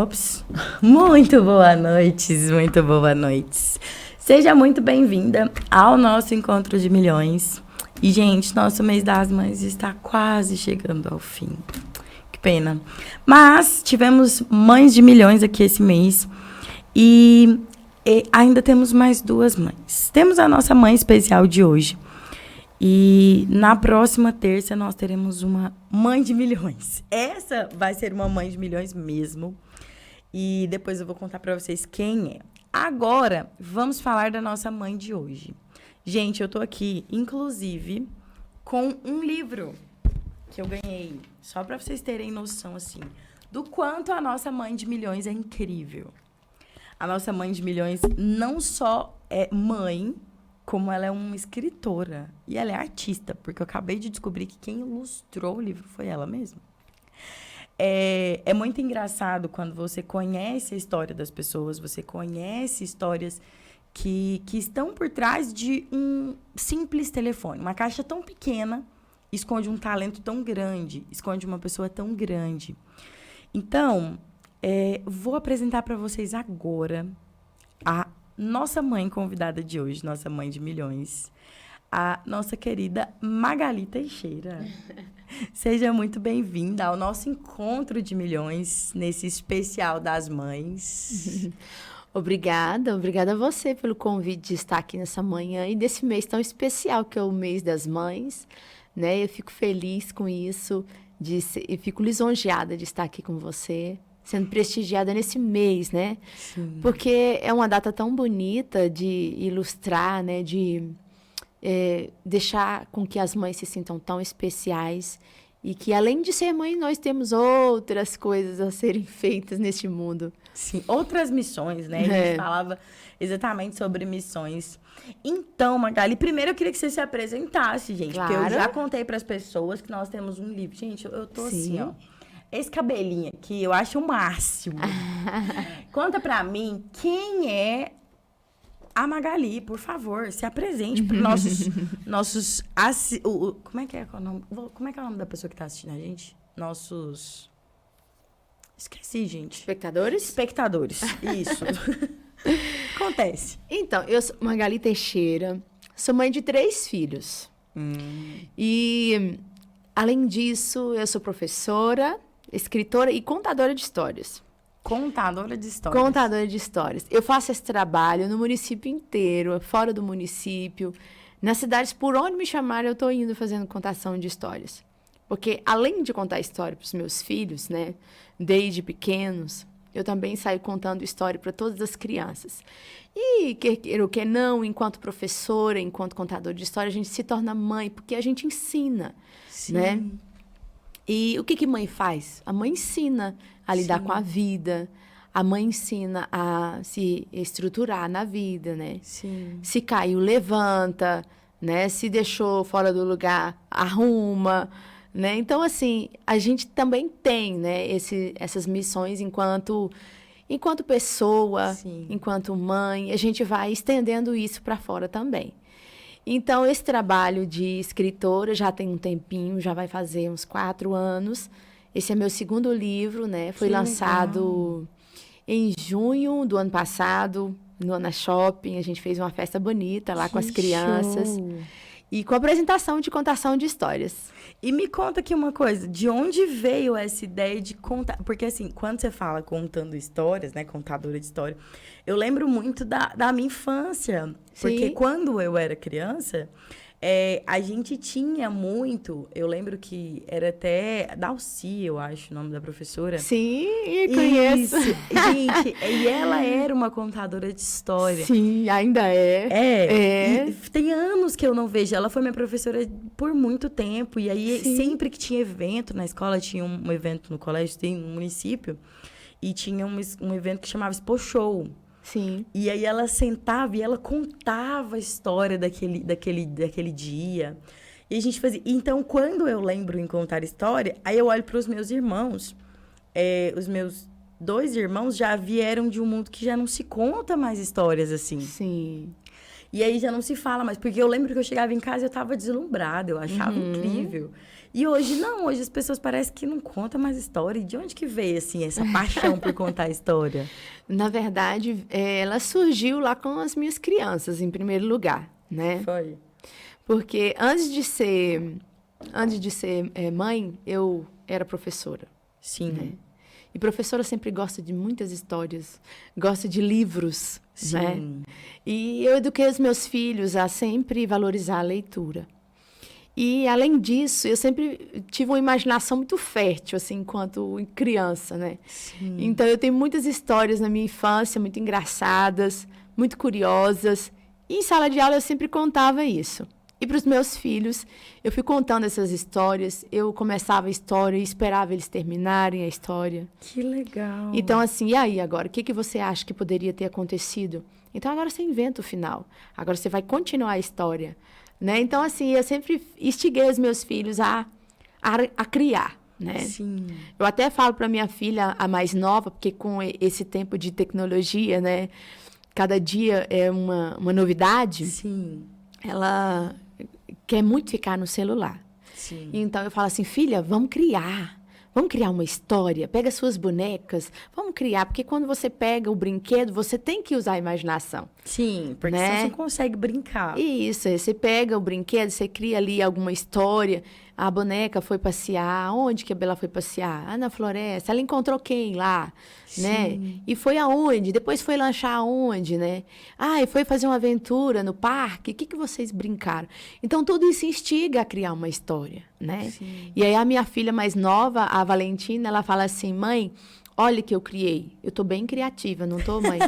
Ops, muito boa noite, muito boa noite. Seja muito bem-vinda ao nosso Encontro de Milhões. E, gente, nosso mês das mães está quase chegando ao fim. Que pena. Mas tivemos mães de milhões aqui esse mês e ainda temos mais duas mães. Temos a nossa mãe especial de hoje. E na próxima terça nós teremos uma mãe de milhões. Essa vai ser uma mãe de milhões mesmo. E depois eu vou contar pra vocês quem é. Agora, vamos falar da nossa mãe de hoje. Gente, eu tô aqui, inclusive, com um livro que eu ganhei. Só pra vocês terem noção, assim, do quanto a nossa mãe de milhões é incrível. A nossa mãe de milhões não só é mãe, como ela é uma escritora. E ela é artista, porque eu acabei de descobrir que quem ilustrou o livro foi ela mesma. É muito engraçado quando você conhece a história das pessoas, você conhece histórias que estão por trás de um simples telefone. Uma caixa tão pequena esconde um talento tão grande, esconde uma pessoa tão grande. Então, vou apresentar para vocês agora a nossa mãe convidada de hoje, nossa mãe de milhões, a nossa querida Magali Teixeira. Seja muito bem-vinda ao nosso Encontro de Milhões, nesse especial das mães. Obrigada a você pelo convite de estar aqui nessa manhã e desse mês tão especial que é o mês das mães, né? Eu fico feliz com isso, e fico lisonjeada de estar aqui com você, sendo prestigiada nesse mês, né? Sim. Porque é uma data tão bonita de ilustrar, né? De deixar com que as mães se sintam tão especiais e que, além de ser mãe, nós temos outras coisas a serem feitas neste mundo. Sim, outras missões, né? A gente falava exatamente sobre missões. Então, Magali, primeiro eu queria que você se apresentasse, gente. Claro. Porque eu já contei para as pessoas que nós temos um livro. Gente, eu tô assim, ó. Esse cabelinho aqui, eu acho o máximo. Conta pra mim quem é a Magali, por favor, se apresente para nossos como é que é o nome? Como é que é o nome da pessoa que está assistindo a gente? Nossos esqueci, gente. Espectadores. Isso. Acontece. Então, eu sou Magali Teixeira, sou mãe de 3 filhos. E, além disso, eu sou professora, escritora e contadora de histórias. Contadora de histórias. Eu faço esse trabalho no município inteiro, fora do município. Nas cidades, por onde me chamarem, eu estou indo fazendo contação de histórias. Porque, além de contar história para os meus filhos, né, desde pequenos, eu também saio contando história para todas as crianças. E, quer ou quer não, enquanto professora, enquanto contadora de história, a gente se torna mãe, porque a gente ensina, né? E o que mãe faz? A mãe ensina a lidar com a vida. A mãe ensina a se estruturar na vida, né? Sim. Se caiu, levanta, né? Se deixou fora do lugar, arruma, né? Então, assim, a gente também tem, né, essas missões enquanto pessoa, enquanto mãe. A gente vai estendendo isso para fora também. Então, esse trabalho de escritora já tem um tempinho, já vai fazer uns 4 anos. Esse é meu 2º livro, né? Foi lançado em junho do ano passado, no Ana Shopping. A gente fez uma festa bonita lá com as crianças. Show. E com a apresentação de contação de histórias. E me conta aqui uma coisa, de onde veio essa ideia de contar? Porque, assim, quando você fala contando histórias, né, contadora de história, eu lembro muito da minha infância. Porque quando eu era criança, a gente tinha muito... Eu lembro que era até Dalci, eu acho, o nome da professora. Sim, eu conheço. Isso. Gente, e ela era uma contadora de história. Sim, ainda é. E tem anos que eu não vejo. Ela foi minha professora por muito tempo. E aí, sempre que tinha evento na escola, tinha um evento no colégio, tem um município, e tinha um evento que chamava Expo Show. Sim. E aí ela sentava e ela contava a história daquele dia. E a gente fazia... Então, quando eu lembro em contar história, aí eu olho para os meus irmãos. Os meus 2 irmãos já vieram de um mundo que já não se conta mais histórias assim. Sim. E aí já não se fala mais. Porque eu lembro que eu chegava em casa e eu tava deslumbrada. Eu achava incrível. E hoje, não. Hoje as pessoas parecem que não contam mais história. E de onde que veio, assim, essa paixão por contar história? Na verdade, ela surgiu lá com as minhas crianças, em primeiro lugar, né? Foi. Porque antes de ser mãe, eu era professora. Sim. Né? E professora sempre gosta de muitas histórias, gosta de livros, Sim. né? E eu eduquei os meus filhos a sempre valorizar a leitura. E, além disso, eu sempre tive uma imaginação muito fértil, assim, enquanto criança, né? Sim. Então, eu tenho muitas histórias na minha infância, muito engraçadas, muito curiosas. E em sala de aula eu sempre contava isso. E para os meus filhos, eu fui contando essas histórias, eu começava a história e esperava eles terminarem a história. Que legal. Então, assim, e aí agora? O que você acha que poderia ter acontecido? Então, agora você inventa o final. Agora você vai continuar a história. Né? Então, assim, eu sempre instiguei os meus filhos a criar. Né? Sim. Eu até falo para minha filha, a mais nova, porque com esse tempo de tecnologia, né? Cada dia é uma novidade. Sim. Ela quer muito ficar no celular. Sim. Então, eu falo assim, filha, vamos criar. Vamos criar uma história, pega suas bonecas, vamos criar, porque quando você pega o brinquedo, você tem que usar a imaginação. Sim, porque né? senão você não consegue brincar. Isso, você pega o brinquedo, você cria ali alguma história. A boneca foi passear, onde que a Bela foi passear? Ah, na floresta. Ela encontrou quem lá, né? E foi aonde? Depois foi lanchar aonde, né? Ah, e foi fazer uma aventura no parque. O que vocês brincaram? Então, tudo isso instiga a criar uma história, né? Sim. E aí, a minha filha mais nova, a Valentina, ela fala assim, mãe, olha que eu criei. Eu tô bem criativa, não tô, mãe?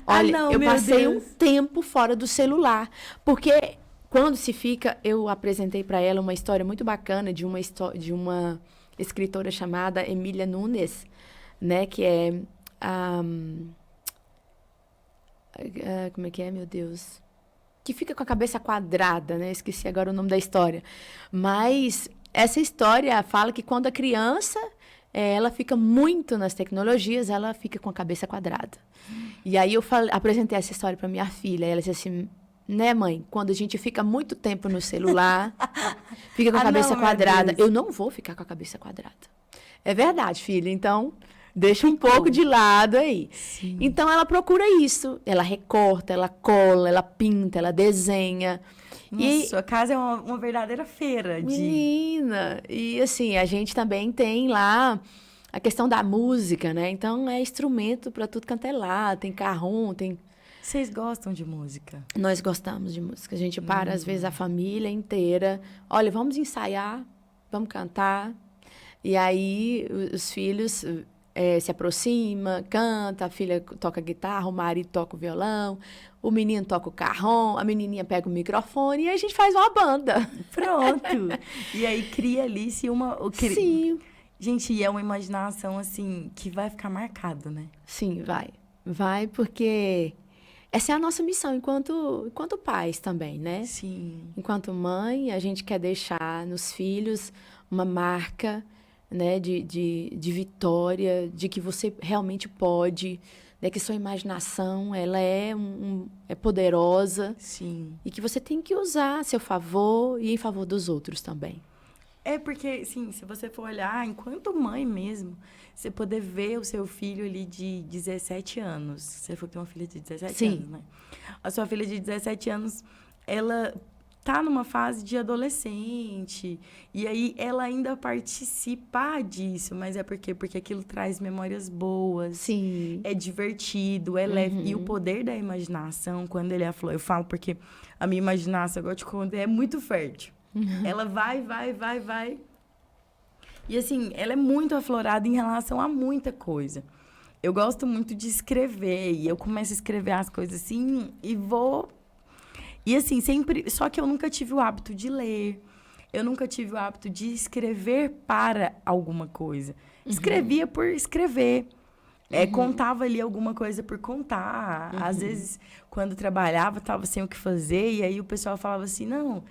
Olha, não, eu meu passei Deus. um tempo fora do celular. Porque quando se fica... Eu apresentei para ela uma história muito bacana de uma escritora chamada Emília Nunes, né? Que é... como é que é, meu Deus? Que fica com a cabeça quadrada, né? Esqueci agora o nome da história. Mas essa história fala que quando a criança... ela fica muito nas tecnologias, ela fica com a cabeça quadrada. E aí eu apresentei essa história para minha filha. Ela disse assim, né, mãe? Quando a gente fica muito tempo no celular, fica com a cabeça quadrada. Eu não vou ficar com a cabeça quadrada. É verdade, filha. Então, deixa um pouco de lado aí. Sim. Então, ela procura isso. Ela recorta, ela cola, ela pinta, ela desenha. Nossa, sua casa é uma verdadeira feira de... Menina! E assim, a gente também tem lá a questão da música, né? Então, é instrumento para tudo quanto é lá. Tem carrom, tem... Vocês gostam de música? Nós gostamos de música. A gente para, às vezes, a família inteira. Olha, vamos ensaiar, vamos cantar. E aí, os filhos... se aproxima, canta, a filha toca guitarra, o marido toca o violão, o menino toca o carrom, a menininha pega o microfone e a gente faz uma banda. Pronto! E aí cria ali Sim. Gente, e é uma imaginação, assim, que vai ficar marcado, né? Sim, vai. Vai porque essa é a nossa missão enquanto pais também, né? Sim. Enquanto mãe, a gente quer deixar nos filhos uma marca, né, de vitória, de que você realmente pode, né, que sua imaginação ela é poderosa. Sim. E que você tem que usar a seu favor e em favor dos outros também. É porque, assim, se você for olhar, enquanto mãe mesmo, você poder ver o seu filho ali de 17 anos. Você for ter uma filha de 17 anos, né? A sua filha de 17 anos, ela tá numa fase de adolescente, e aí ela ainda participa disso, mas é porque aquilo traz memórias boas. Sim. É divertido, é leve. E o poder da imaginação, quando ele aflora, eu falo porque a minha imaginação, agora eu te conto, é muito fértil. Ela vai. E assim, ela é muito aflorada em relação a muita coisa. Eu gosto muito de escrever, e eu começo a escrever as coisas assim, e vou... E assim, sempre... Só que eu nunca tive o hábito de ler. Eu nunca tive o hábito de escrever para alguma coisa. Escrevia por escrever. Contava ali alguma coisa por contar. Às vezes, quando trabalhava, estava sem o que fazer. E aí o pessoal falava assim, não,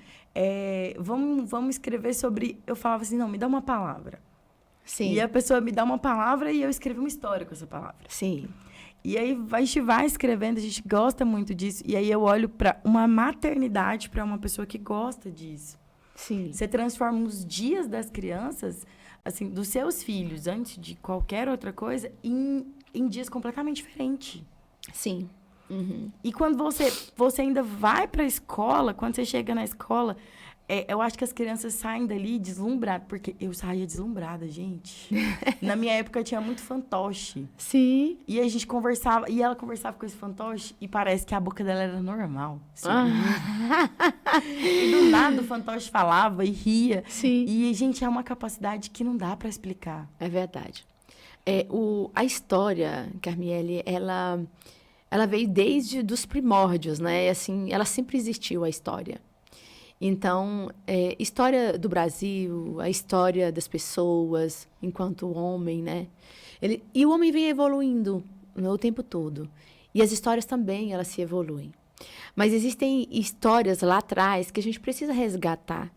vamos escrever sobre... Eu falava assim, não, me dá uma palavra. Sim. E a pessoa me dá uma palavra e eu escrevo uma história com essa palavra. Sim. E aí a gente vai escrevendo, a gente gosta muito disso. E aí eu olho para uma maternidade, para uma pessoa que gosta disso. Sim. Você transforma os dias das crianças, assim, dos seus filhos, antes de qualquer outra coisa, em dias completamente diferentes. Sim. Uhum. E quando você ainda vai para a escola, quando você chega na escola, eu acho que as crianças saem dali deslumbradas, porque eu saía deslumbrada, gente. Na minha época tinha muito fantoche. Sim. E a gente conversava, e ela conversava com esse fantoche e parece que a boca dela era normal. Assim. E do nada o fantoche falava e ria. Sim. E, gente, é uma capacidade que não dá para explicar. É verdade. A história, Carmiele, ela veio desde os primórdios, né? Assim, ela sempre existiu, a história. Então, história do Brasil, a história das pessoas enquanto homem, né? E o homem vem evoluindo, né, o tempo todo. E as histórias também, elas se evoluem. Mas existem histórias lá atrás que a gente precisa resgatar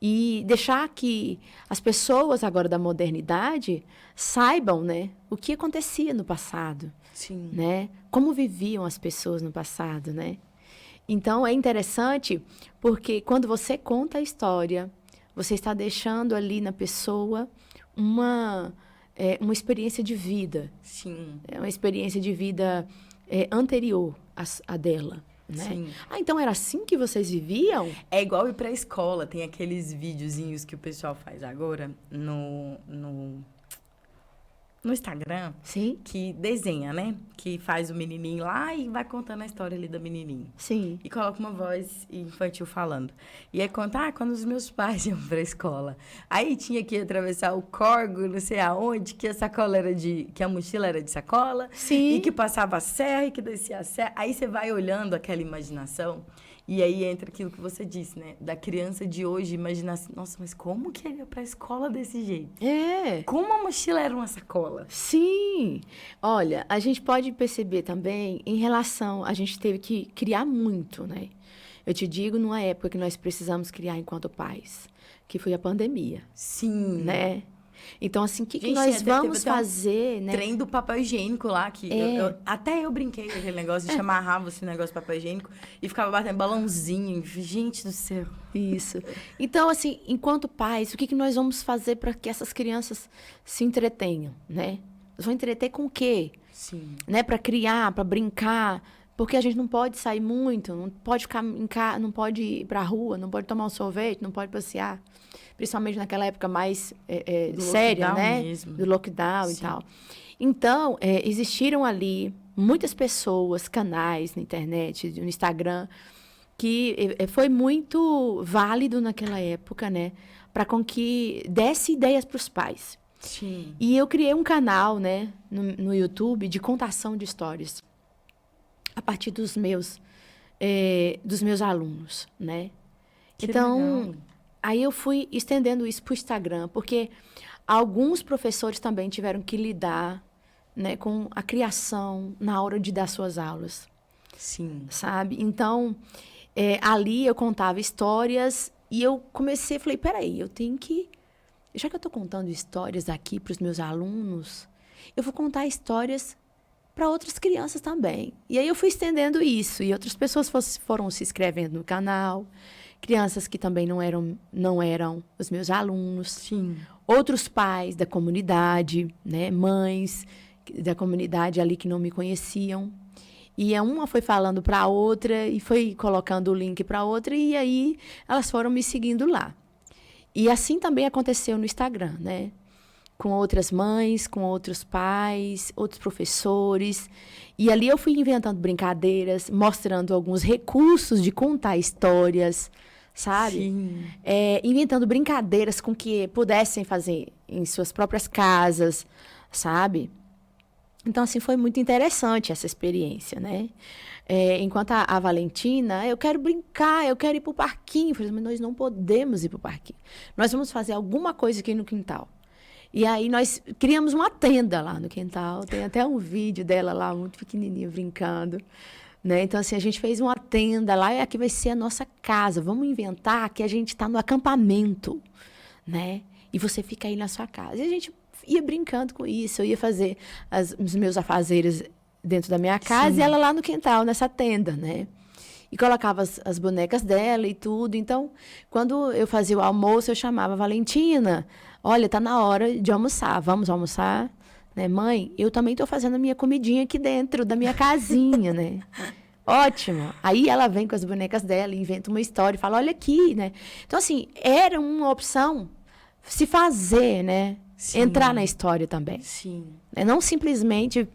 e deixar que as pessoas agora da modernidade saibam, né, o que acontecia no passado. Sim. Né? Como viviam as pessoas no passado, né? Então, é interessante porque quando você conta a história, você está deixando ali na pessoa uma experiência de vida. Sim. É uma experiência de vida anterior à dela. Né? Sim. Então era assim que vocês viviam? É igual ir pra escola. Tem aqueles videozinhos que o pessoal faz agora no Instagram. Sim. Que desenha, né? Que faz o menininho lá e vai contando a história ali do menininho. Sim. E coloca uma voz infantil falando. E aí conta, quando os meus pais iam pra escola. Aí tinha que atravessar o córrego, não sei aonde, que a sacola era que a mochila era de sacola. Sim. E que passava a serra e que descia a serra. Aí você vai olhando aquela imaginação. E aí entra aquilo que você disse, né? Da criança de hoje imaginar assim, nossa, mas como que ele ia pra escola desse jeito? Como a mochila era uma sacola? Sim. Olha, a gente pode perceber também em relação... A gente teve que criar muito, né? Eu te digo, numa época que nós precisamos criar enquanto pais, que foi a pandemia. Sim. Né? Então, assim, o que Gente, nós vamos fazer, né? Trem do papel higiênico lá, que até eu brinquei com aquele negócio, a gente amarrava esse negócio de papel higiênico e ficava batendo balãozinho. Gente do céu. Isso. Então, assim, enquanto pais, o que nós vamos fazer para que essas crianças se entretenham, né? Eles vão entreter com o quê? Sim. Né? Para criar, para brincar. Porque a gente não pode sair muito, não pode ficar em casa, não pode ir para a rua, não pode tomar um sorvete, não pode passear. Principalmente naquela época mais séria, né? Mesmo. Do lockdown. Sim. E tal. Então, existiram ali muitas pessoas, canais na internet, no Instagram, que foi muito válido naquela época, né? Para com que desse ideias para os pais. Sim. E eu criei um canal, né, no YouTube de contação de histórias. A partir dos meus alunos, né? Que então, legal. Aí eu fui estendendo isso para o Instagram, porque alguns professores também tiveram que lidar, né, com a criação na hora de dar suas aulas. Sim. Sabe? Então, ali eu contava histórias e eu falei, peraí, eu tenho que... Já que eu estou contando histórias aqui para os meus alunos, eu vou contar histórias para outras crianças também. E aí eu fui estendendo isso, e outras pessoas foram se inscrevendo no canal, crianças que também não eram os meus alunos. Sim. Outros pais da comunidade, né, mães da comunidade ali que não me conheciam. E uma foi falando para a outra e foi colocando o link para a outra, e aí elas foram me seguindo lá. E assim também aconteceu no Instagram, né? Com outras mães, com outros pais, outros professores. E ali eu fui inventando brincadeiras, mostrando alguns recursos de contar histórias, sabe? Sim. Inventando brincadeiras com que pudessem fazer em suas próprias casas, sabe? Então, assim, foi muito interessante essa experiência, né? Enquanto a Valentina, eu quero brincar, eu quero ir para o parquinho. Eu falei, mas nós não podemos ir para o parquinho. Nós vamos fazer alguma coisa aqui no quintal. E aí nós criamos uma tenda lá no quintal. Tem até um vídeo dela lá, muito pequenininha, brincando. Né? Então, assim, a gente fez uma tenda lá e aqui vai ser a nossa casa. Vamos inventar que a gente está no acampamento, né? E você fica aí na sua casa. E a gente ia brincando com isso, eu ia fazer os meus afazeres dentro da minha casa e ela lá no quintal, nessa tenda, né? E colocava as bonecas dela e tudo. Então, quando eu fazia o almoço, eu chamava Valentina. Olha, tá na hora de almoçar. Vamos almoçar? Né, mãe, eu também estou fazendo a minha comidinha aqui dentro da minha casinha, né? Ótimo. Aí ela vem com as bonecas dela, inventa uma história e fala, olha aqui, né? Então, assim, era uma opção se fazer, né? Sim. Entrar na história também. Sim. Não simplesmente...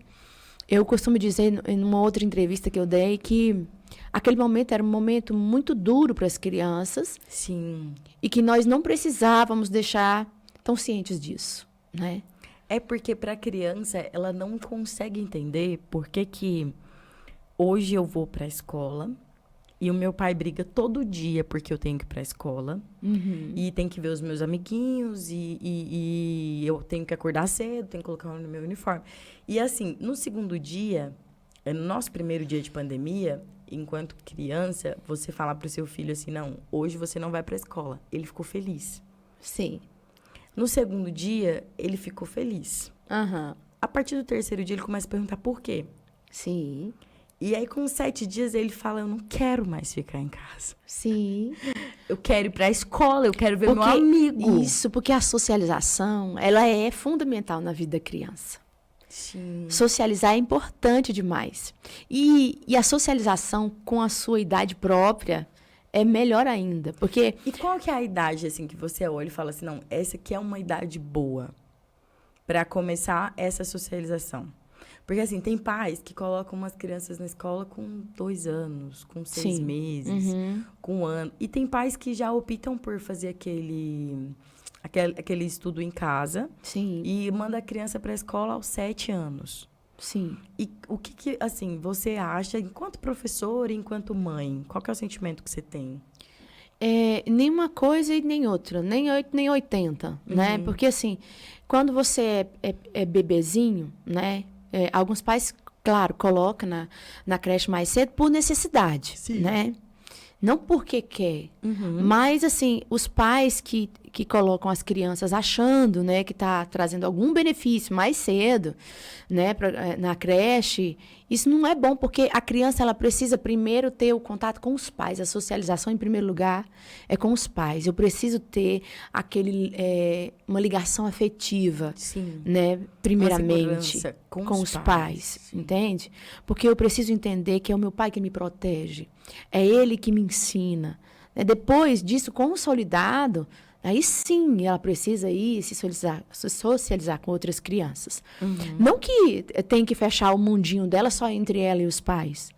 Eu costumo dizer, em uma outra entrevista que eu dei, que aquele momento era um momento muito duro para as crianças. Sim. E que nós não precisávamos deixar tão cientes disso, né? É porque para a criança, ela não consegue entender por que hoje eu vou para a escola e o meu pai briga todo dia porque eu tenho que ir para a escola. Uhum. E tem que ver os meus amiguinhos e eu tenho que acordar cedo, tenho que colocar no meu uniforme. E assim, no segundo dia, no nosso primeiro dia de pandemia, enquanto criança, você falar para o seu filho assim, não, hoje você não vai para a escola. Ele ficou feliz. Sim. No segundo dia, ele ficou feliz. Aham. A partir do terceiro dia, ele começa a perguntar por quê. Sim. E aí, com 7 dias, ele fala, eu não quero mais ficar em casa. Sim. Eu quero ir para a escola, eu quero ver meu amigo. Isso, porque a socialização, ela é fundamental na vida da criança. Sim. Socializar é importante demais. E a socialização com a sua idade própria é melhor ainda, porque... E qual que é a idade, assim, que você olha e fala assim, não, essa aqui é uma idade boa para começar essa socialização? Porque, assim, tem pais que colocam umas crianças na escola com 2 anos, com 6 Sim. meses, Uhum. com 1 ano. E tem pais que já optam por fazer aquele estudo em casa. Sim. E manda a criança para a escola aos 7 anos. Sim. E o que, assim, você acha, enquanto professora, enquanto mãe, qual que é o sentimento que você tem? Nem uma coisa e nem outra, nem 8 nem 80, né? Porque, assim, quando você é bebezinho, né? Alguns pais, claro, colocam na creche mais cedo por necessidade, Sim. né? Não porque quer. Mas, assim, os pais que colocam as crianças achando, né, que está trazendo algum benefício mais cedo, né, na creche, isso não é bom, porque a criança ela precisa primeiro ter o contato com os pais. A socialização, em primeiro lugar, é com os pais. Eu preciso ter uma ligação afetiva, Sim. né, primeiramente, Uma segurança com os pais, entende? Porque eu preciso entender que é o meu pai que me protege, é ele que me ensina. Depois disso, consolidado, aí sim ela precisa ir se socializar com outras crianças. Não que tem que fechar o mundinho dela só entre ela e os pais,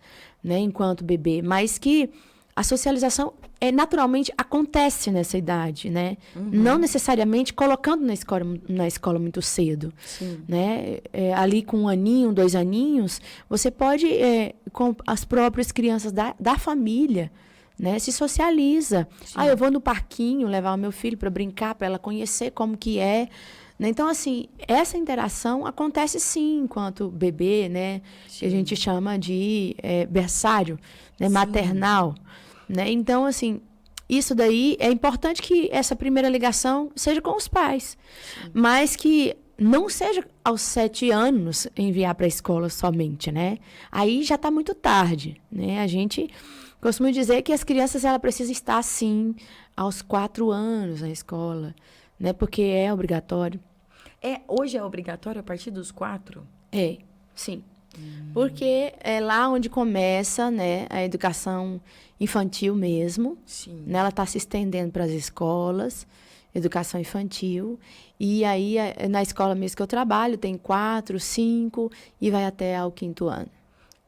né, enquanto bebê, mas que a socialização naturalmente acontece nessa idade, né? Não necessariamente colocando na escola muito cedo. Sim. Né? Ali com 1 aninho, 2 aninhos, você pode, com as próprias crianças da família, né? Se socializa. Sim. Eu vou no parquinho levar o meu filho para brincar, para ela conhecer como que é. Né? Então, assim, essa interação acontece sim enquanto bebê, né? Que a gente chama de berçário, né? Maternal. Né? Então, assim, isso daí é importante que essa primeira ligação seja com os pais. Mas que não seja aos 7 anos enviar para a escola somente, né? Aí já está muito tarde, né? A gente costuma dizer que as crianças ela precisam estar, sim, aos 4 anos na escola, né? Porque é obrigatório. Hoje é obrigatório a partir dos 4? Sim. Porque é lá onde começa, né, a educação infantil mesmo. Sim. Né? Ela está se estendendo para as escolas, educação infantil. E aí, na escola mesmo que eu trabalho, tem 4, 5 e vai até ao 5º ano.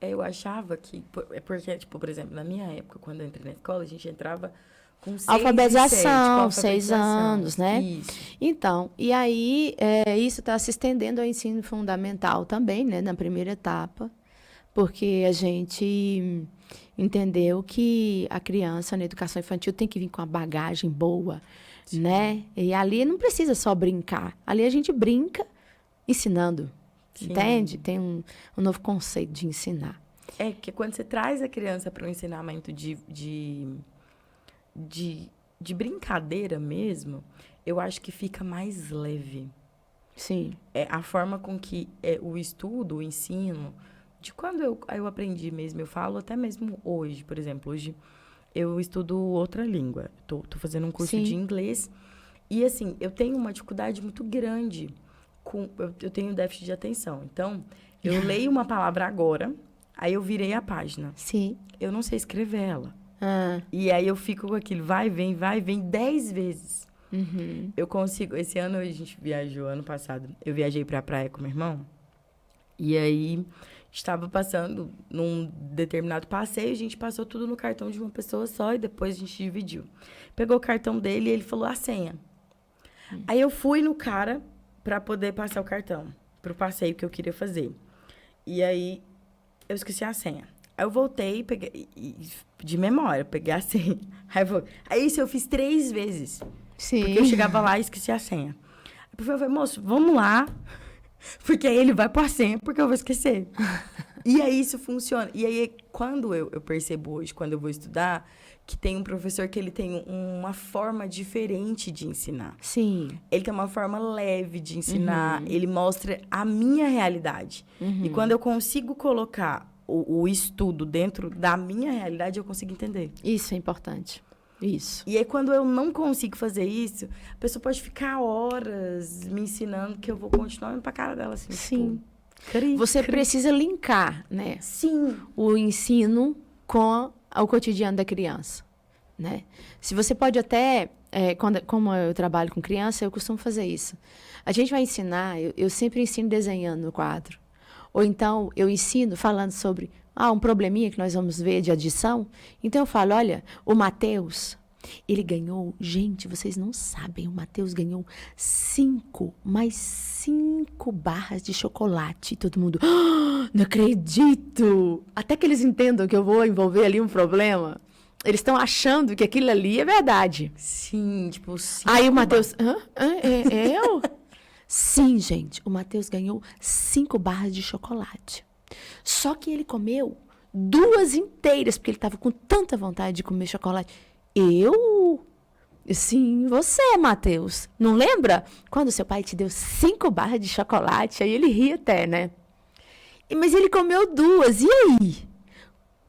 Eu achava que... Porque, tipo, por exemplo, na minha época, quando eu entrei na escola, a gente entrava com 6 alfabetização, e 7, 6 anos, né? Isso. Então, e aí, isso está se estendendo ao ensino fundamental também, né? Na primeira etapa, porque a gente entendeu que a criança na educação infantil tem que vir com uma bagagem boa, sim, né? E ali não precisa só brincar. Ali a gente brinca ensinando, sim, entende? Tem um novo conceito de ensinar. Que quando você traz a criança para um ensinamento de brincadeira mesmo, eu acho que fica mais leve. Sim. A forma com que o estudo, o ensino, de quando eu aprendi mesmo, eu falo até mesmo hoje, por exemplo, hoje eu estudo outra língua. Tô fazendo um curso de inglês. E, assim, eu tenho uma dificuldade muito grande eu tenho déficit de atenção. Então, eu leio uma palavra agora, aí eu virei a página. Sim. Eu não sei escrever ela. E aí eu fico com aquilo, vai, vem 10 vezes. Uhum. Eu consigo... Esse ano a gente viajou, ano passado, eu viajei pra praia com meu irmão. E aí, estava passando num determinado passeio, a gente passou tudo no cartão de uma pessoa só e depois a gente dividiu. Pegou o cartão dele e ele falou a senha. Aí eu fui no cara para poder passar o cartão pro passeio que eu queria fazer. E aí eu esqueci a senha. Aí eu voltei, peguei de memória, peguei a senha. Aí isso eu fiz 3 vezes. Sim. Porque eu chegava lá e esqueci a senha. Aí eu falei, moço, vamos lá. Porque aí ele vai pôr a senha, porque eu vou esquecer. E aí isso funciona. E aí, quando eu percebo hoje, quando eu vou estudar, que tem um professor que ele tem uma forma diferente de ensinar. Sim. Ele tem uma forma leve de ensinar. Ele mostra a minha realidade. E quando eu consigo colocar o estudo dentro da minha realidade, eu consigo entender. Isso é importante. Isso. E aí, quando eu não consigo fazer isso, a pessoa pode ficar horas me ensinando que eu vou continuar olhando pra cara dela assim. Sim. Tipo, Você precisa linkar, né? Sim. O ensino com o cotidiano da criança, né? Se você pode até... como eu trabalho com criança, eu costumo fazer isso. A gente vai ensinar... Eu sempre ensino desenhando no quadro. Ou então, eu ensino falando sobre... um probleminha que nós vamos ver de adição. Então, eu falo, olha, o Matheus, ele ganhou... Gente, vocês não sabem, o Matheus ganhou 5 barras de chocolate. E todo mundo, não acredito! Até que eles entendam que eu vou envolver ali um problema. Eles estão achando que aquilo ali é verdade. Sim, tipo... Aí o Matheus, eu? Sim, gente, o Matheus ganhou 5 barras de chocolate. Só que ele comeu 2 inteiras, porque ele estava com tanta vontade de comer chocolate. Eu? Sim, você, Matheus. Não lembra? Quando seu pai te deu 5 barras de chocolate, aí ele ri até, né? Mas ele comeu 2, e aí?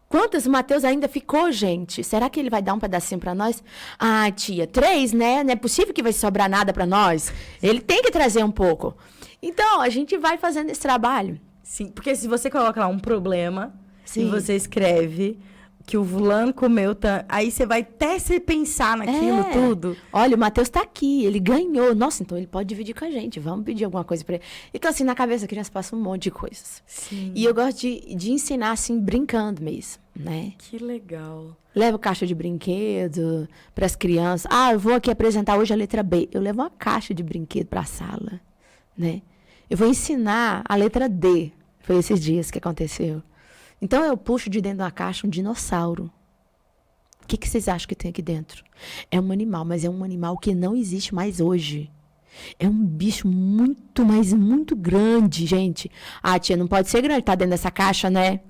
Quantas o Matheus ainda ficou, gente? Será que ele vai dar um pedacinho para nós? Ah, tia, 3, né? Não é possível que vai sobrar nada para nós. Ele tem que trazer um pouco. Então, a gente vai fazendo esse trabalho. Sim, porque se você coloca lá um problema, Sim. e você escreve que o fulano comeu, aí você vai até se pensar naquilo tudo. Olha, o Matheus tá aqui, ele ganhou. Nossa, então ele pode dividir com a gente. Vamos pedir alguma coisa para ele. Então, assim, na cabeça da criança passa um monte de coisas. Sim. E eu gosto de ensinar, assim, brincando mesmo, né? Que legal. Levo caixa de brinquedo para as crianças. Eu vou aqui apresentar hoje a letra B. Eu levo uma caixa de brinquedo para a sala, né? Eu vou ensinar a letra D. Foi esses dias que aconteceu. Então, eu puxo de dentro da caixa um dinossauro. O que vocês acham que tem aqui dentro? É um animal, mas é um animal que não existe mais hoje. É um bicho muito, mas muito grande, gente. Tia, não pode ser grande, tá dentro dessa caixa, né?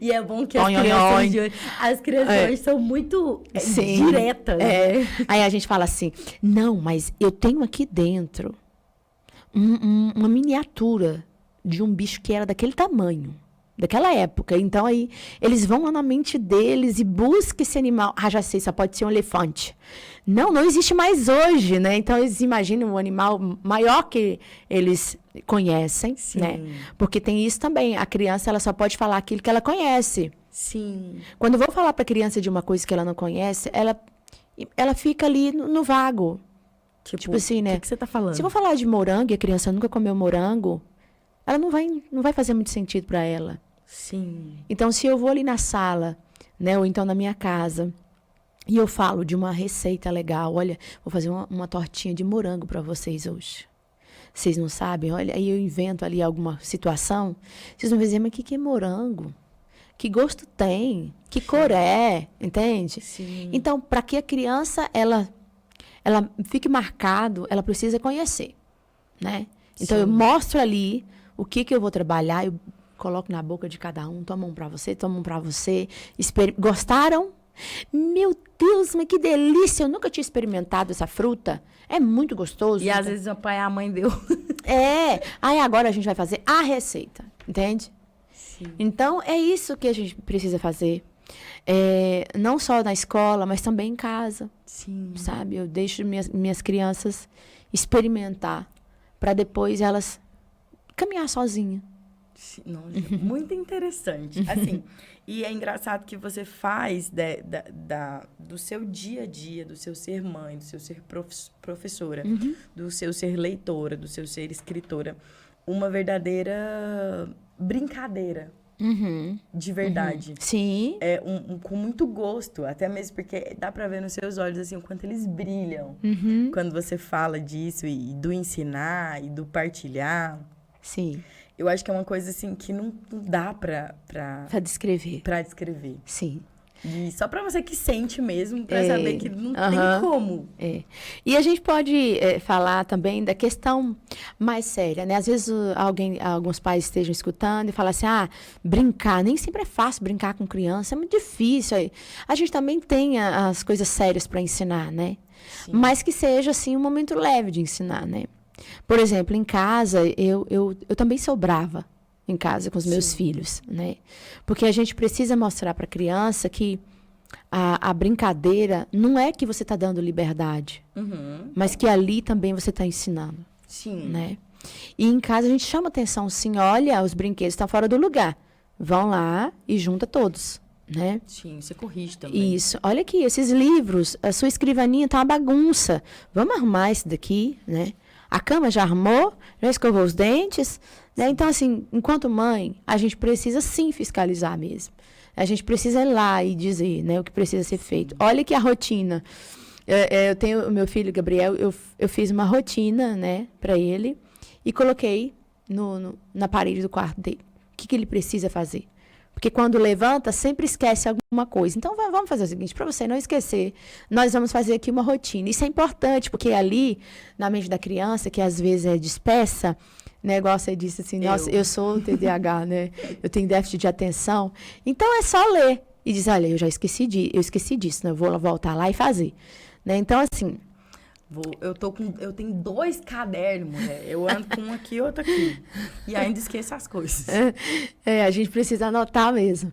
E é bom que as crianças hoje são muito diretas. Né? Aí a gente fala assim, não, mas eu tenho aqui dentro uma miniatura de um bicho que era daquele tamanho, daquela época. Então, aí, eles vão lá na mente deles e buscam esse animal. Já sei, só pode ser um elefante. Não existe mais hoje, né? Então, eles imaginam um animal maior que eles conhecem, Sim. né? Porque tem isso também. A criança, ela só pode falar aquilo que ela conhece. Sim. Quando eu vou falar para a criança de uma coisa que ela não conhece, ela fica ali no vago. Tipo assim, né? O que você tá falando? Se eu vou falar de morango e a criança nunca comeu morango, ela não vai fazer muito sentido para ela. Sim. Então, se eu vou ali na sala, né, ou então na minha casa, e eu falo de uma receita legal, olha, vou fazer uma tortinha de morango para vocês hoje. Vocês não sabem? Olha, aí eu invento ali alguma situação, vocês vão dizer, mas o que é morango? Que gosto tem? Que cor é? Entende? Sim. Então, para que a criança, ela fique marcado, ela precisa conhecer, né? Então, eu mostro ali o que eu vou trabalhar, eu coloco na boca de cada um, toma um para você, toma um para você. Gostaram? Meu Deus, mas que delícia! Eu nunca tinha experimentado essa fruta. É muito gostoso. E às vezes o pai e a mãe deu. Aí agora a gente vai fazer a receita, entende? Sim. Então, é isso que a gente precisa fazer. Não só na escola, mas também em casa. Sim. Sabe? Eu deixo minhas crianças experimentar para depois elas caminhar sozinhas. Não, muito interessante. Assim, e é engraçado que você faz do seu dia a dia, do seu ser mãe, do seu ser professora, do seu ser leitora, do seu ser escritora, uma verdadeira brincadeira. De verdade. Sim. Com muito gosto, até mesmo porque dá pra ver nos seus olhos assim o quanto eles brilham quando você fala disso e do ensinar e do partilhar. Sim. Eu acho que é uma coisa assim que não dá pra descrever. Pra descrever. Sim. E só pra você que sente mesmo, pra saber que não tem como. E a gente pode falar também da questão mais séria, né? Às vezes alguns pais estejam escutando e falam assim, brincar, nem sempre é fácil brincar com criança, é muito difícil. A gente também tem as coisas sérias para ensinar, né? Sim. Mas que seja, assim, um momento leve de ensinar, né? Por exemplo, em casa, eu também sou brava em casa com os meus filhos, né? Porque a gente precisa mostrar para a criança que a brincadeira não é que você está dando liberdade, mas que ali também você está ensinando. Sim. Né? E em casa a gente chama atenção, assim, olha, os brinquedos estão fora do lugar. Vão lá e junta todos, né? Sim, você corrige também. Isso. Olha aqui, esses livros, a sua escrivaninha tá uma bagunça. Vamos arrumar isso daqui, né? A cama já arrumou, já escovou os dentes, né? Então, assim, enquanto mãe, a gente precisa sim fiscalizar mesmo. A gente precisa ir lá e dizer, né, o que precisa ser feito. Olha que a rotina. Eu tenho o meu filho, Gabriel, eu fiz uma rotina, né, para ele e coloquei na parede do quarto dele. O que ele precisa fazer? Porque quando levanta, sempre esquece alguma coisa. Então, vamos fazer o seguinte, para você não esquecer, nós vamos fazer aqui uma rotina. Isso é importante, porque ali, na mente da criança, que às vezes é dispersa, né, igual você disse assim, nossa, eu sou TDAH, né? Eu tenho déficit de atenção. Então, é só ler e dizer, olha, eu esqueci disso, né? Eu vou voltar lá e fazer. Né? Então, assim... Eu tenho 2 cadernos, mulher. Eu ando com um aqui e outro aqui. E ainda esqueço as coisas. A gente precisa anotar mesmo.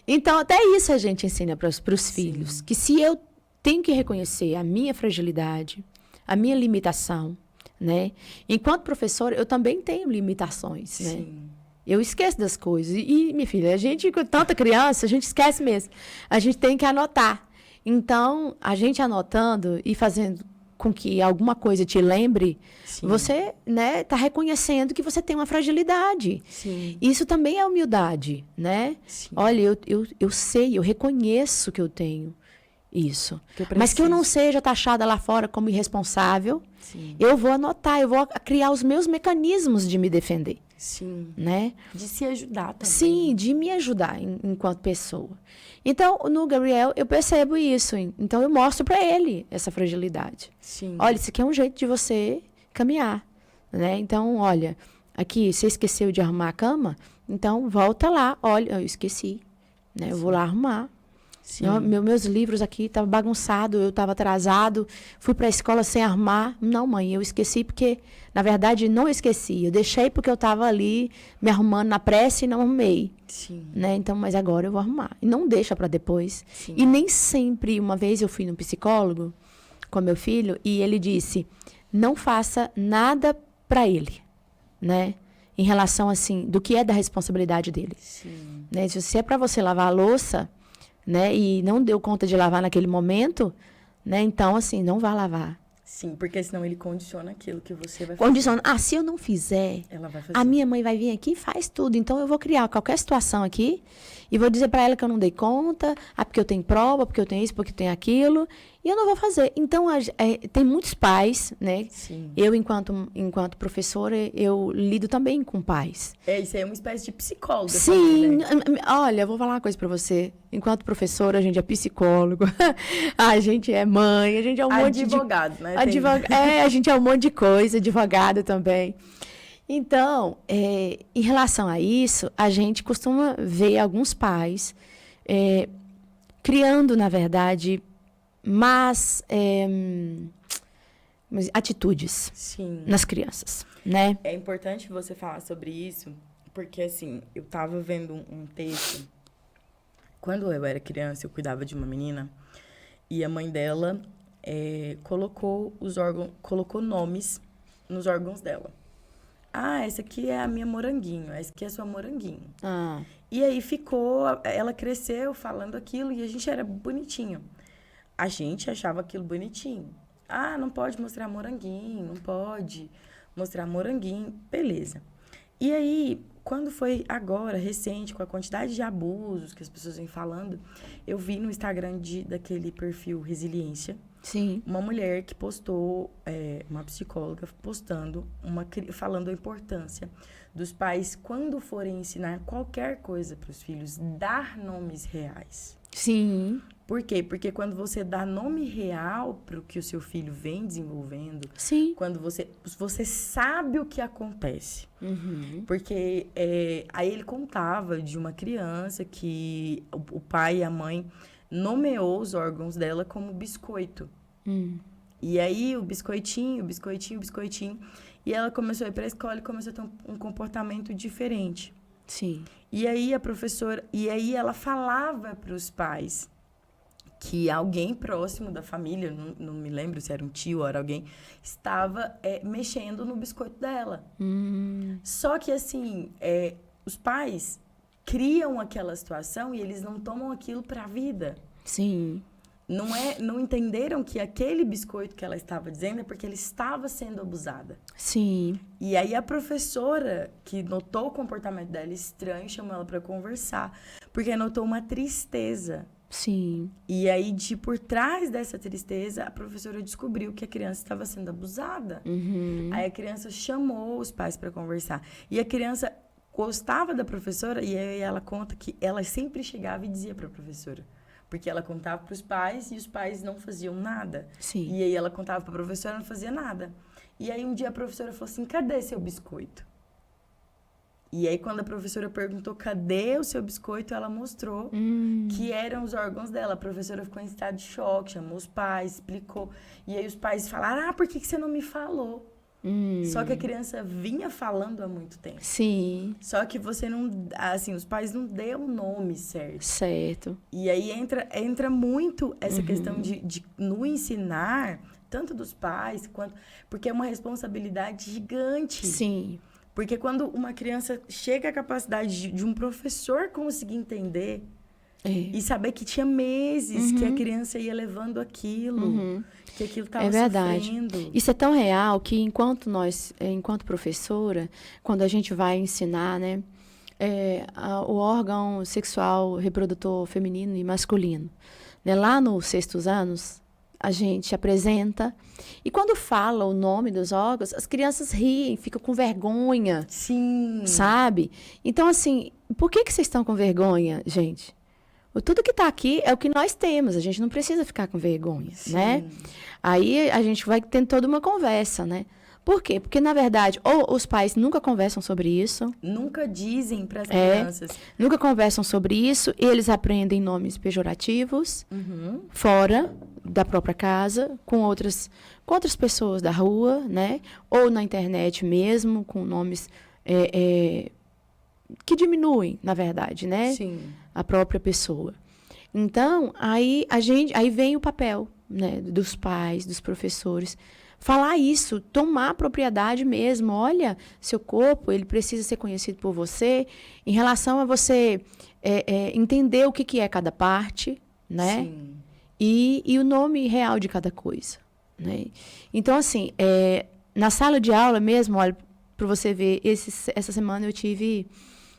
Então, até isso a gente ensina para os filhos. Que se eu tenho que reconhecer a minha fragilidade, a minha limitação, né? Enquanto professora, eu também tenho limitações, né? Sim. Eu esqueço das coisas. E, minha filha, a gente, com tanta criança, a gente esquece mesmo. A gente tem que anotar. Então, a gente anotando e fazendo com que alguma coisa te lembre, sim, você, né, tá reconhecendo que você tem uma fragilidade. Sim. Isso também é humildade, né? Sim. Olha, eu sei, eu reconheço que eu tenho isso. Mas que eu não seja taxada lá fora como irresponsável, sim, eu vou anotar, eu vou criar os meus mecanismos de me defender. Sim. Né? De se ajudar também. Sim, de me ajudar enquanto pessoa. Então, no Gabriel, eu percebo isso. Então, eu mostro para ele essa fragilidade. Sim. Olha, isso aqui é um jeito de você caminhar, né? Então, olha, aqui, você esqueceu de arrumar a cama? Então, volta lá. Olha, eu esqueci, né? Eu vou lá arrumar. Sim. Meus livros aqui estavam bagunçados, eu estava atrasado, fui para a escola sem arrumar. Não, mãe, eu esqueci porque, na verdade, não esqueci. Eu deixei porque eu estava ali me arrumando na pressa e não arrumei. Sim. Né? Então, mas agora eu vou arrumar. E não deixa para depois. Sim. E nem sempre, uma vez eu fui no psicólogo com meu filho e ele disse, não faça nada para ele, né? Em relação, assim, do que é da responsabilidade dele. Sim. Né? Se é para você lavar a louça, né, e não deu conta de lavar naquele momento, né, então, assim, não vá lavar. Sim, porque senão ele condiciona aquilo que você vai fazer. Se eu não fizer, ela vai fazer. A minha mãe vai vir aqui e faz tudo. Então, eu vou criar qualquer situação aqui e vou dizer para ela que eu não dei conta, porque eu tenho prova, porque eu tenho isso, porque eu tenho aquilo, e eu não vou fazer. Então, tem muitos pais, né? Sim. Eu, enquanto professora, eu lido também com pais. Isso aí é uma espécie de psicóloga. Sim. Também, né? Olha, eu vou falar uma coisa para você. Enquanto professora, a gente é psicólogo, a gente é mãe, a gente é um monte de... Advogado, né? A gente é um monte de coisa, advogado também. Então, em relação a isso, a gente costuma ver alguns pais criando, na verdade, más atitudes Sim. nas crianças, né? É importante você falar sobre isso, porque, assim, eu tava vendo um texto. Quando eu era criança, eu cuidava de uma menina e a mãe dela colocou nomes nos órgãos dela. Ah, essa aqui é a minha moranguinho, essa aqui é a sua moranguinho. Ah, E aí ela cresceu falando aquilo e a gente era bonitinho. A gente achava aquilo bonitinho. Ah, não pode mostrar moranguinho, não pode mostrar moranguinho. Beleza. E aí, quando foi agora, recente, com a quantidade de abusos que as pessoas vêm falando, eu vi no Instagram daquele perfil Resiliência, sim. uma mulher que postou, uma psicóloga postando, falando a importância dos pais, quando forem ensinar qualquer coisa para os filhos, dar nomes reais. Sim. Por quê? Porque quando você dá nome real para o que o seu filho vem desenvolvendo, Sim. quando você sabe o que acontece. Uhum. Porque aí ele contava de uma criança que o pai e a mãe nomeou os órgãos dela como biscoito. E aí o biscoitinho. E ela começou a ir para a escola e começou a ter um comportamento diferente. Sim. E aí ela falava para os pais que alguém próximo da família, não me lembro se era um tio ou era alguém, estava mexendo no biscoito dela. Só que, assim, os pais criam aquela situação e eles não tomam aquilo para a vida. Sim. Não entenderam que aquele biscoito que ela estava dizendo é porque ela estava sendo abusada. Sim. E aí a professora, que notou o comportamento dela estranho, chamou ela para conversar, porque notou uma tristeza. Sim. E aí, por trás dessa tristeza, a professora descobriu que a criança estava sendo abusada. Uhum. Aí a criança chamou os pais para conversar. E a criança gostava da professora, e aí ela conta que ela sempre chegava e dizia para a professora. Porque ela contava para os pais e os pais não faziam nada. Sim. E aí ela contava para a professora e não fazia nada. E aí um dia a professora falou assim, cadê seu biscoito? E aí quando a professora perguntou, cadê o seu biscoito? Ela mostrou que eram os órgãos dela. A professora ficou em estado de choque, chamou os pais, explicou. E aí os pais falaram, por que você não me falou? Só que a criança vinha falando há muito tempo. Sim. Só que você não... Assim, os pais não deu o nome certo. Certo. E aí entra muito essa questão de no ensinar, tanto dos pais, quanto... Porque é uma responsabilidade gigante. Sim. Porque quando uma criança chega à capacidade de um professor conseguir entender e saber que tinha meses que a criança ia levando aquilo, que aquilo estava sofrendo. Isso é tão real que enquanto professora, quando a gente vai ensinar, né, o órgão sexual reprodutor feminino e masculino, né, lá nos 6º anos, a gente apresenta. E quando fala o nome dos órgãos, as crianças riem, ficam com vergonha. Sim. Sabe? Então, assim, por que vocês estão com vergonha, gente? Tudo que está aqui é o que nós temos. A gente não precisa ficar com vergonha, né? Aí a gente vai tendo toda uma conversa, né? Por quê? Porque, na verdade, ou os pais nunca conversam sobre isso. Nunca dizem para as crianças. Nunca conversam sobre isso. E eles aprendem nomes pejorativos fora da própria casa, com outras pessoas da rua, né? Ou na internet mesmo, com nomes que diminuem, na verdade, né? Sim. A própria pessoa. Então, aí vem o papel, né, dos pais, dos professores, falar isso, tomar propriedade mesmo. Olha, seu corpo, ele precisa ser conhecido por você, em relação a você entender o que é cada parte, né? Sim. E o nome real de cada coisa, né? Então, assim, na sala de aula mesmo, olha, para você ver, essa semana eu tive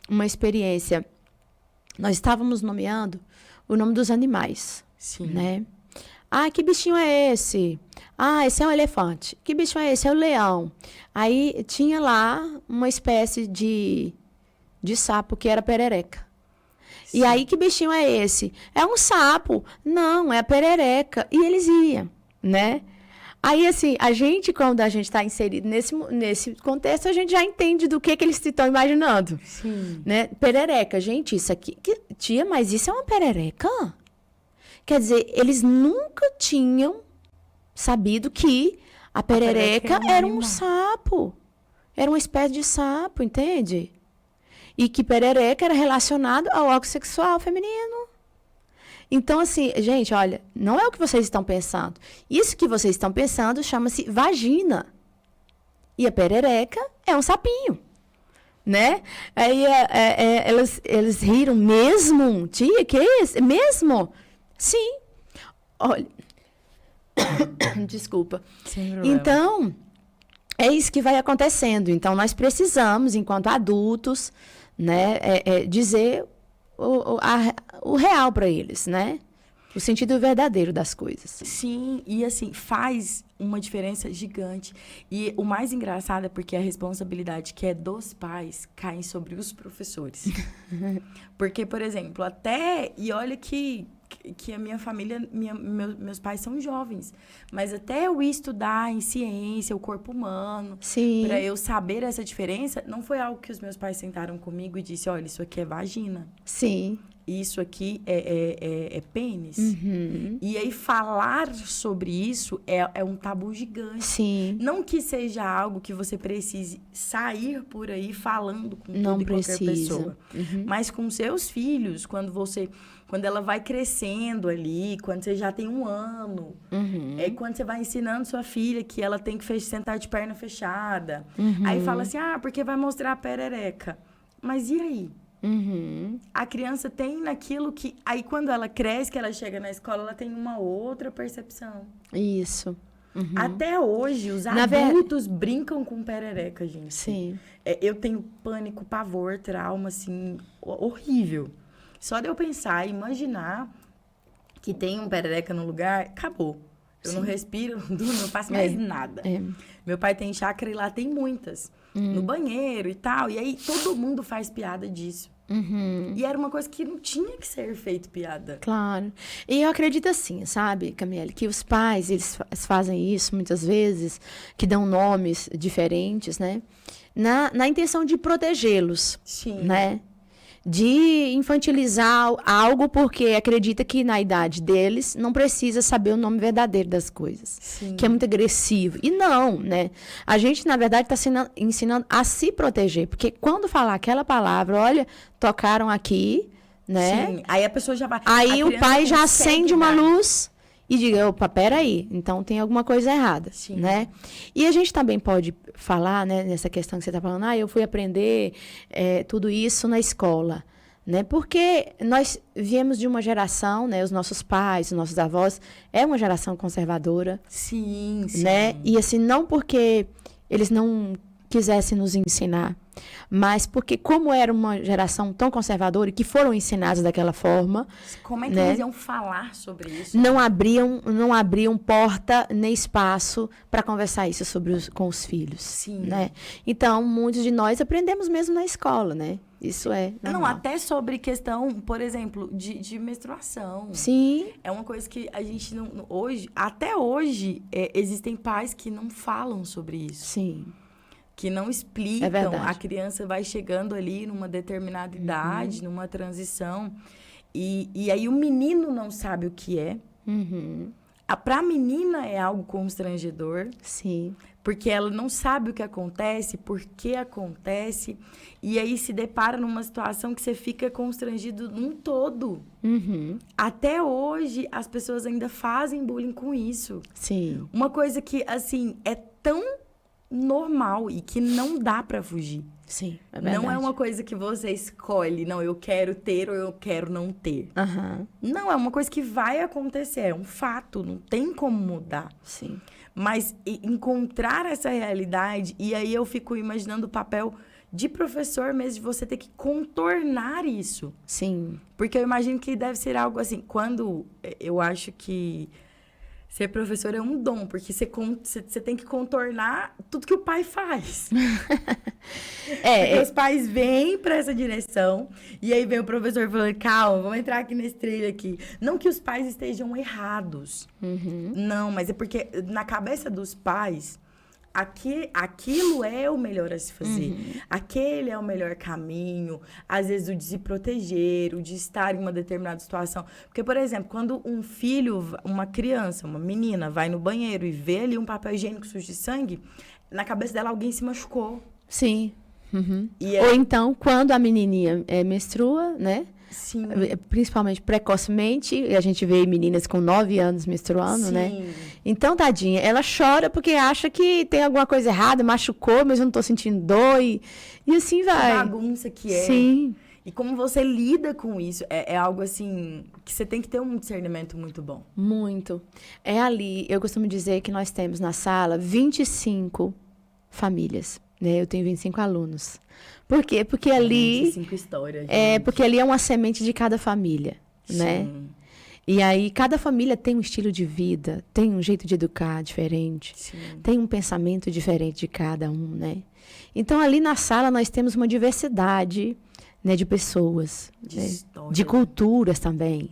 uma experiência. Nós estávamos nomeando o nome dos animais. Sim. Né? Ah, que bichinho é esse? Ah, esse é um elefante. Que bichinho é esse? É o leão. Aí tinha lá uma espécie de sapo que era perereca. Sim. E aí, que bichinho é esse? É um sapo. Não, é a perereca. E eles iam, né? Aí, assim, quando a gente está inserido nesse contexto, a gente já entende do que eles estão imaginando. Sim. Né? Perereca. Gente, isso aqui... Tia, mas isso é uma perereca? Quer dizer, eles nunca tinham sabido que a perereca era um sapo. Era uma espécie de sapo, entende? E que perereca era relacionado ao órgão sexual feminino. Então, assim, gente, olha, não é o que vocês estão pensando. Isso que vocês estão pensando chama-se vagina. E a perereca é um sapinho, né? Aí eles riram mesmo. Tia, que é isso? Mesmo? Sim. Olha. Desculpa. Então, é isso que vai acontecendo. Então, nós precisamos, enquanto adultos, né, dizer o real para eles, né? O sentido verdadeiro das coisas. Sim, e assim, faz uma diferença gigante. E o mais engraçado é porque a responsabilidade que é dos pais cai sobre os professores. Porque, por exemplo, e olha que a minha família, meus pais são jovens, mas até eu estudar em ciência, o corpo humano, para eu saber essa diferença, não foi algo que os meus pais sentaram comigo e disse, olha, isso aqui é vagina. Sim. Isso aqui é pênis. Uhum. E aí, falar sobre isso é um tabu gigante.Sim. Não que seja algo que você precise sair por aí falando com não toda e precisa. qualquer pessoa. Uhum. Mas com seus filhos, quando ela vai crescendo ali, quando você já tem 1 ano, quando você vai ensinando sua filha que ela tem que sentar de perna fechada. Aí fala assim, porque vai mostrar a perereca. Mas e aí? A criança tem naquilo que... Aí, quando ela cresce, que ela chega na escola, ela tem uma outra percepção. Isso. Até hoje, os adultos brincam com perereca, gente. Sim. Eu tenho pânico, pavor, trauma, assim, horrível. Só de eu pensar, imaginar que tem um perereca no lugar, acabou. Eu não respiro, não durmo, não faço mais nada. Meu pai tem chácara e lá tem muitas. No banheiro e tal. E aí, todo mundo faz piada disso. E era uma coisa que não tinha que ser feito piada. Claro. E eu acredito assim, sabe, Camille, que os pais, eles fazem isso muitas vezes, que dão nomes diferentes, né? Na intenção de protegê-los. Sim. Né? De infantilizar algo porque acredita que na idade deles não precisa saber o nome verdadeiro das coisas. Sim. Que é muito agressivo. E não, né? A gente, na verdade, está ensinando a se proteger. Porque quando falar aquela palavra, olha, tocaram aqui, né? Sim. Aí a pessoa já vai... Aí o pai já acende uma luz e diga, opa, peraí, então tem alguma coisa errada, Sim. Né? E a gente também pode falar, né, nessa questão que você está falando, eu fui aprender tudo isso na escola, né? Porque nós viemos de uma geração, né, os nossos pais, os nossos avós, é uma geração conservadora. Sim, sim. Né? E assim, não porque eles não quisessem nos ensinar, mas porque como era uma geração tão conservadora e que foram ensinados daquela forma... Como é que né? eles iam falar sobre isso? Não abriam porta nem espaço para conversar isso com os filhos. Sim. Né? Então, muitos de nós aprendemos mesmo na escola, né? Isso é normal. Não, até sobre questão, por exemplo, de menstruação. Sim. É uma coisa que a gente não... Até hoje, existem pais que não falam sobre isso. Sim. Que não explicam. É verdade. A criança vai chegando ali numa determinada idade, numa transição. E aí o menino não sabe o que é. Para a menina é algo constrangedor. Sim. Porque ela não sabe o que acontece, por que acontece. E aí se depara numa situação que você fica constrangido num todo. Até hoje, as pessoas ainda fazem bullying com isso. Sim. Uma coisa que, assim, é tão normal e que não dá pra fugir. Sim, é verdade. Não é uma coisa que você escolhe, não, eu quero ter ou eu quero não ter. Não, é uma coisa que vai acontecer, é um fato, não tem como mudar. Sim. Mas encontrar essa realidade, e aí eu fico imaginando o papel de professor mesmo, de você ter que contornar isso. Sim. Porque eu imagino que deve ser algo assim, quando eu acho que ser professor é um dom, porque você tem que contornar tudo que o pai faz. Porque os pais vêm para essa direção, e aí vem o professor falando, calma, vamos entrar aqui nesse trilho aqui. Não que os pais estejam errados. Não, mas é porque na cabeça dos pais, aquilo é o melhor a se fazer. Aquele é o melhor caminho. Às vezes, o de se proteger, o de estar em uma determinada situação. Porque, por exemplo, quando um filho, uma criança, uma menina, vai no banheiro e vê ali um papel higiênico sujo de sangue, na cabeça dela alguém se machucou. Sim. E Ou então, quando a menininha menstrua, né? Sim. Principalmente precocemente, a gente vê meninas com 9 anos menstruando, né? Então, tadinha, ela chora porque acha que tem alguma coisa errada, machucou, mas eu não tô sentindo dor e assim vai. Que bagunça que é. Sim. E como você lida com isso, é algo assim, que você tem que ter um discernimento muito bom. Muito. É ali, eu costumo dizer que nós temos na sala 25 famílias, né? Eu tenho 25 alunos. Por quê? Porque ali... 25 histórias. Porque ali é uma semente de cada família, né? E aí, cada família tem um estilo de vida, tem um jeito de educar diferente, tem um pensamento diferente de cada um, né? Então, ali na sala, nós temos uma diversidade, né, de pessoas, de culturas também.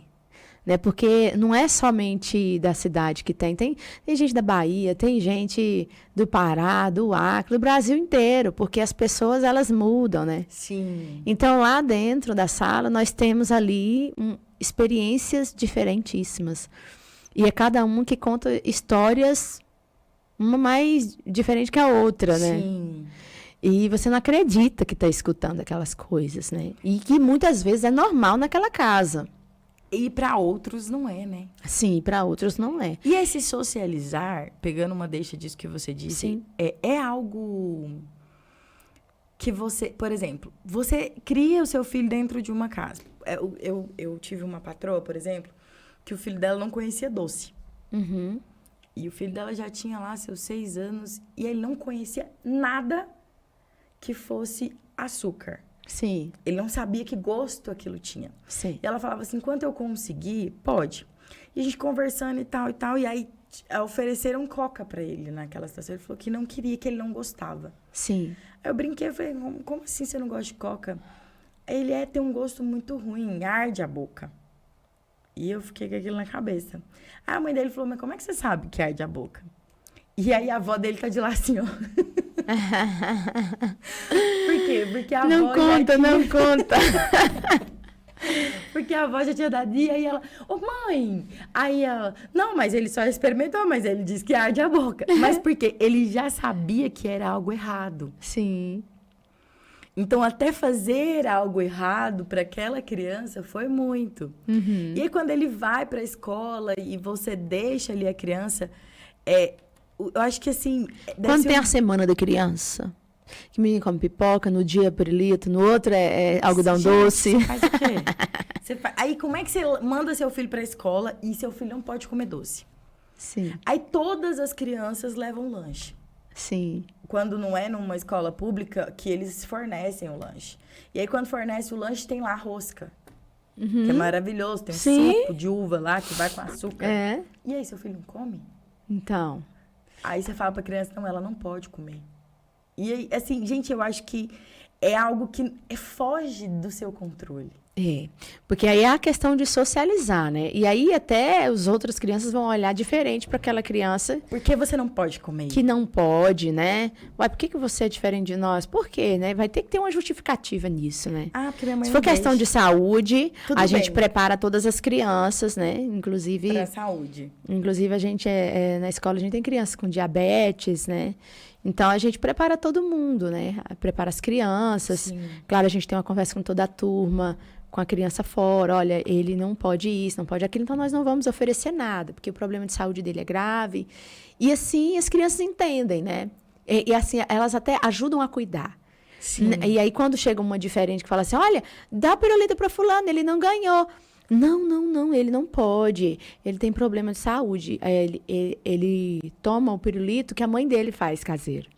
Né? Porque não é somente da cidade que tem gente da Bahia, tem gente do Pará, do Acre, do Brasil inteiro, porque as pessoas, elas mudam, né? Sim. Então, lá dentro da sala, nós temos ali experiências diferentíssimas. E é cada um que conta histórias, uma mais diferente que a outra, né? Sim. E você não acredita que está escutando aquelas coisas, né? E que muitas vezes é normal naquela casa. E para outros não é, né? Sim, para outros não é. E esse socializar, pegando uma deixa disso que você disse, é algo que você, por exemplo, você cria o seu filho dentro de uma casa. Eu tive uma patroa, por exemplo, que o filho dela não conhecia doce. E o filho dela já tinha lá seus 6 anos e ele não conhecia nada que fosse açúcar. Sim. Ele não sabia que gosto aquilo tinha. Sim. E ela falava assim, enquanto eu conseguir, pode. E a gente conversando e tal, e aí ofereceram coca pra ele naquela situação. Ele falou que não queria, que ele não gostava. Sim. Aí eu brinquei, eu falei, como assim você não gosta de coca? Ele tem um gosto muito ruim, arde a boca. E eu fiquei com aquilo na cabeça. Aí a mãe dele falou, mas como é que você sabe que arde a boca? E aí a avó dele tá de lá assim, ó. Por quê? Porque a não avó conta, já tinha... não conta. Porque a avó já tinha dado, e aí ela, mãe, aí ela, não, mas ele só experimentou, mas ele disse que arde a boca. Mas porque ele já sabia que era algo errado. Sim. Então, até fazer algo errado para aquela criança foi muito. E aí, quando ele vai para a escola e você deixa ali a criança, eu acho que assim... Quando tem a semana da criança, que o menino come pipoca, no dia pirulito, no outro é algodão doce. Você faz o quê? Aí, como é que você manda seu filho para a escola e seu filho não pode comer doce? Sim. Aí, todas as crianças levam lanche. Sim. Quando não é numa escola pública, que eles fornecem o lanche. E aí, quando fornece o lanche, tem lá rosca. Que é maravilhoso. Tem um suco de uva lá, que vai com açúcar. E aí, seu filho não come? Então. Aí você fala pra criança, não, ela não pode comer. E aí, assim, gente, eu acho que é algo que foge do seu controle. Porque aí é a questão de socializar, né? E aí até as outras crianças vão olhar diferente para aquela criança. Por que você não pode comer? Que não pode, né? Ué, por que você é diferente de nós? Por quê, né? Vai ter que ter uma justificativa nisso, né? Porque minha mãe Se for questão de saúde, a gente bem. prepara todas as crianças, né? Inclusive... Pra saúde. Inclusive, a gente na escola, a gente tem crianças com diabetes, né? Então, a gente prepara todo mundo, né? Prepara as crianças. Sim. Claro, a gente tem uma conversa com toda a turma, com a criança fora. Olha, ele não pode isso, não pode aquilo, então nós não vamos oferecer nada, porque o problema de saúde dele é grave. E assim, as crianças entendem, né? E assim, elas até ajudam a cuidar. Sim. E aí, quando chega uma diferente que fala assim, olha, dá pirulito para fulano, ele não ganhou. Não, ele não pode. Ele tem problema de saúde. Ele toma o pirulito que a mãe dele faz caseiro.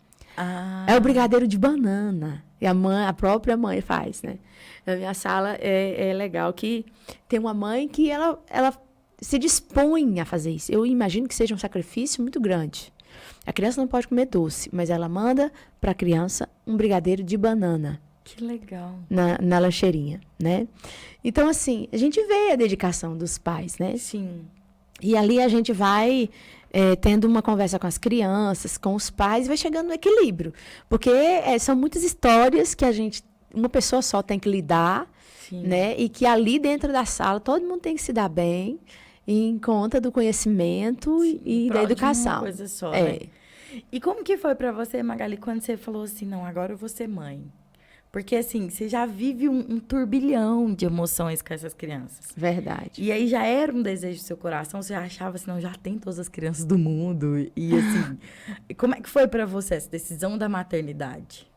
É o brigadeiro de banana. E a própria mãe faz, né? Na minha sala é legal que tem uma mãe que ela se dispõe a fazer isso. Eu imagino que seja um sacrifício muito grande. A criança não pode comer doce, mas ela manda para a criança um brigadeiro de banana. Que legal. Na lancheirinha, né? Então, assim, a gente vê a dedicação dos pais, né? Sim. E ali a gente vai tendo uma conversa com as crianças, com os pais, e vai chegando no equilíbrio. Porque são muitas histórias que uma pessoa só tem que lidar, né? E que ali dentro da sala todo mundo tem que se dar bem, em conta do conhecimento e da educação. Uma coisa só, né? E como que foi pra você, Magali, quando você falou assim, não, agora eu vou ser mãe? Porque, assim, você já vive um turbilhão de emoções com essas crianças. Verdade. E aí já era um desejo do seu coração, você já achava assim, não, já tem todas as crianças do mundo. E, assim, como é que foi pra você essa decisão da maternidade?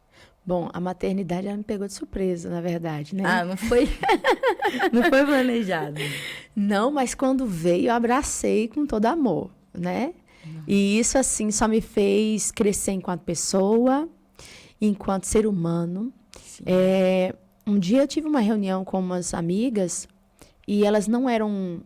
Bom, a maternidade ela me pegou de surpresa, na verdade, né? Ah, não foi, não foi planejado. Não, mas quando veio, eu abracei com todo amor, né? E isso, assim, só me fez crescer enquanto pessoa, enquanto ser humano. Um dia eu tive uma reunião com umas amigas e elas não eram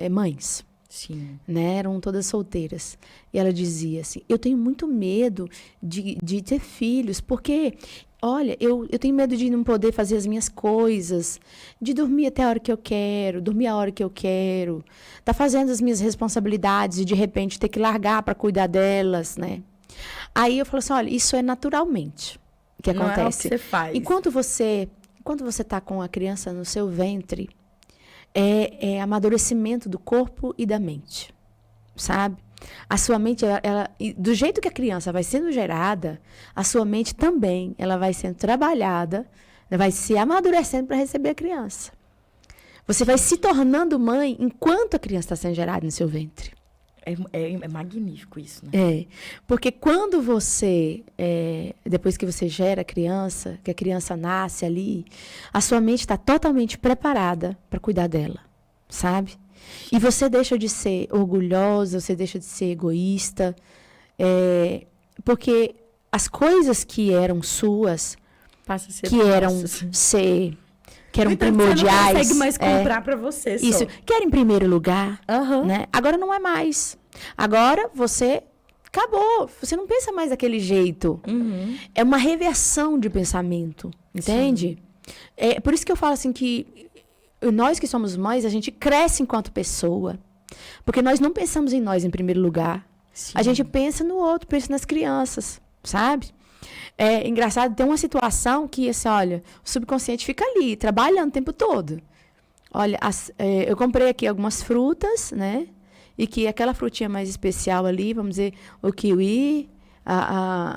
mães. Sim. Né? Eram todas solteiras. E ela dizia assim, eu tenho muito medo de ter filhos, porque, olha, eu tenho medo de não poder fazer as minhas coisas, de dormir até a hora que eu quero, dormir a hora que eu quero, tá fazendo as minhas responsabilidades e, de repente, ter que largar para cuidar delas, né? Aí eu falo assim, olha, isso é naturalmente que acontece. Não é o que você faz. Enquanto você tá com a criança no seu ventre, é amadurecimento do corpo e da mente, sabe? A sua mente, do jeito que a criança vai sendo gerada, a sua mente também, ela vai sendo trabalhada, vai se amadurecendo para receber a criança. Você vai se tornando mãe enquanto a criança está sendo gerada no seu ventre. É magnífico isso, né? Porque quando você, depois que você gera a criança, que a criança nasce ali, a sua mente está totalmente preparada para cuidar dela, sabe? E você deixa de ser orgulhosa, você deixa de ser egoísta, porque as coisas que eram suas, Passa a ser que eram primordiais. Você não consegue mais comprar para você só. Isso, que era em primeiro lugar, né? Agora não é mais. Agora você acabou. Você não pensa mais daquele jeito. Uhum. É uma reversão de pensamento, entende? É por isso que eu falo assim que nós que somos mães, a gente cresce enquanto pessoa. Porque nós não pensamos em nós em primeiro lugar. Sim. A gente pensa no outro, pensa nas crianças, sabe? É engraçado, tem uma situação que, assim, olha, o subconsciente fica ali, trabalhando o tempo todo. Olha, eu comprei aqui algumas frutas, né? E que aquela frutinha mais especial ali, vamos dizer, o kiwi,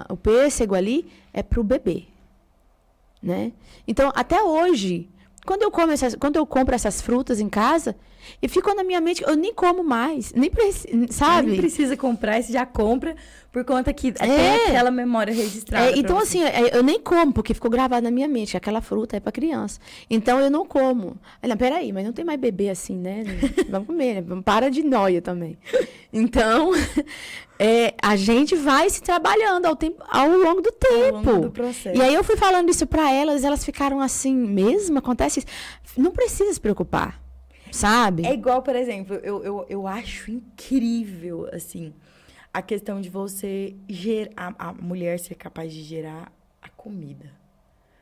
o pêssego ali, é para o bebê, né? Então, até hoje, quando eu compro essas frutas em casa, e ficou na minha mente, eu nem como mais, sabe? Nem precisa comprar, você já compra, por conta que tem aquela memória registrada. Então, assim, eu nem como, porque ficou gravado na minha mente, que aquela fruta é para criança. Então, eu não como. Não, peraí, mas não tem mais bebê assim, né? Vamos comer, né? Para de nóia também. Então, a gente vai se trabalhando ao longo do tempo. Ao longo do processo. E aí, eu fui falando isso para elas ficaram assim, mesmo? Acontece isso? Não precisa se preocupar. Sabe? É igual, por exemplo, eu acho incrível, assim, a questão de você a mulher ser capaz de gerar a comida.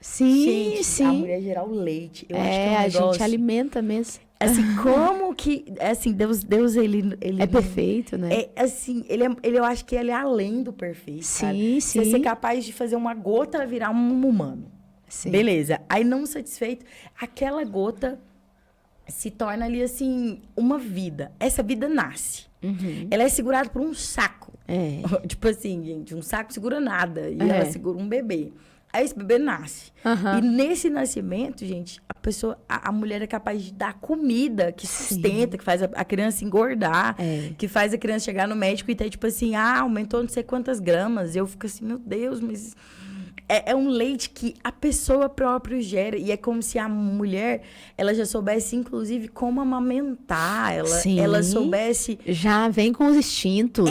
Sim, gente, sim. A mulher gerar o leite. Eu acho que é um negócio, a gente alimenta mesmo. Assim, como que... Assim, Deus ele é perfeito, né? Assim, eu acho que ele é além do perfeito, sim, sabe? Sim. Você ser capaz de fazer uma gota virar um humano. Sim. Beleza. Aí, não satisfeito, aquela gota se torna ali, assim, uma vida. Essa vida nasce. Uhum. Ela é segurada por um saco. Tipo assim, gente, um saco segura nada. E ela segura um bebê. Aí esse bebê nasce. Uhum. E nesse nascimento, gente, a mulher é capaz de dar comida que sustenta, que faz a criança engordar, que faz a criança chegar no médico e ter, tipo assim, aumentou não sei quantas gramas. E eu fico assim, meu Deus, mas... É um leite que a pessoa própria gera. E é como se a mulher, ela já soubesse, inclusive, como amamentar. Ela soubesse... Já vem com os instintos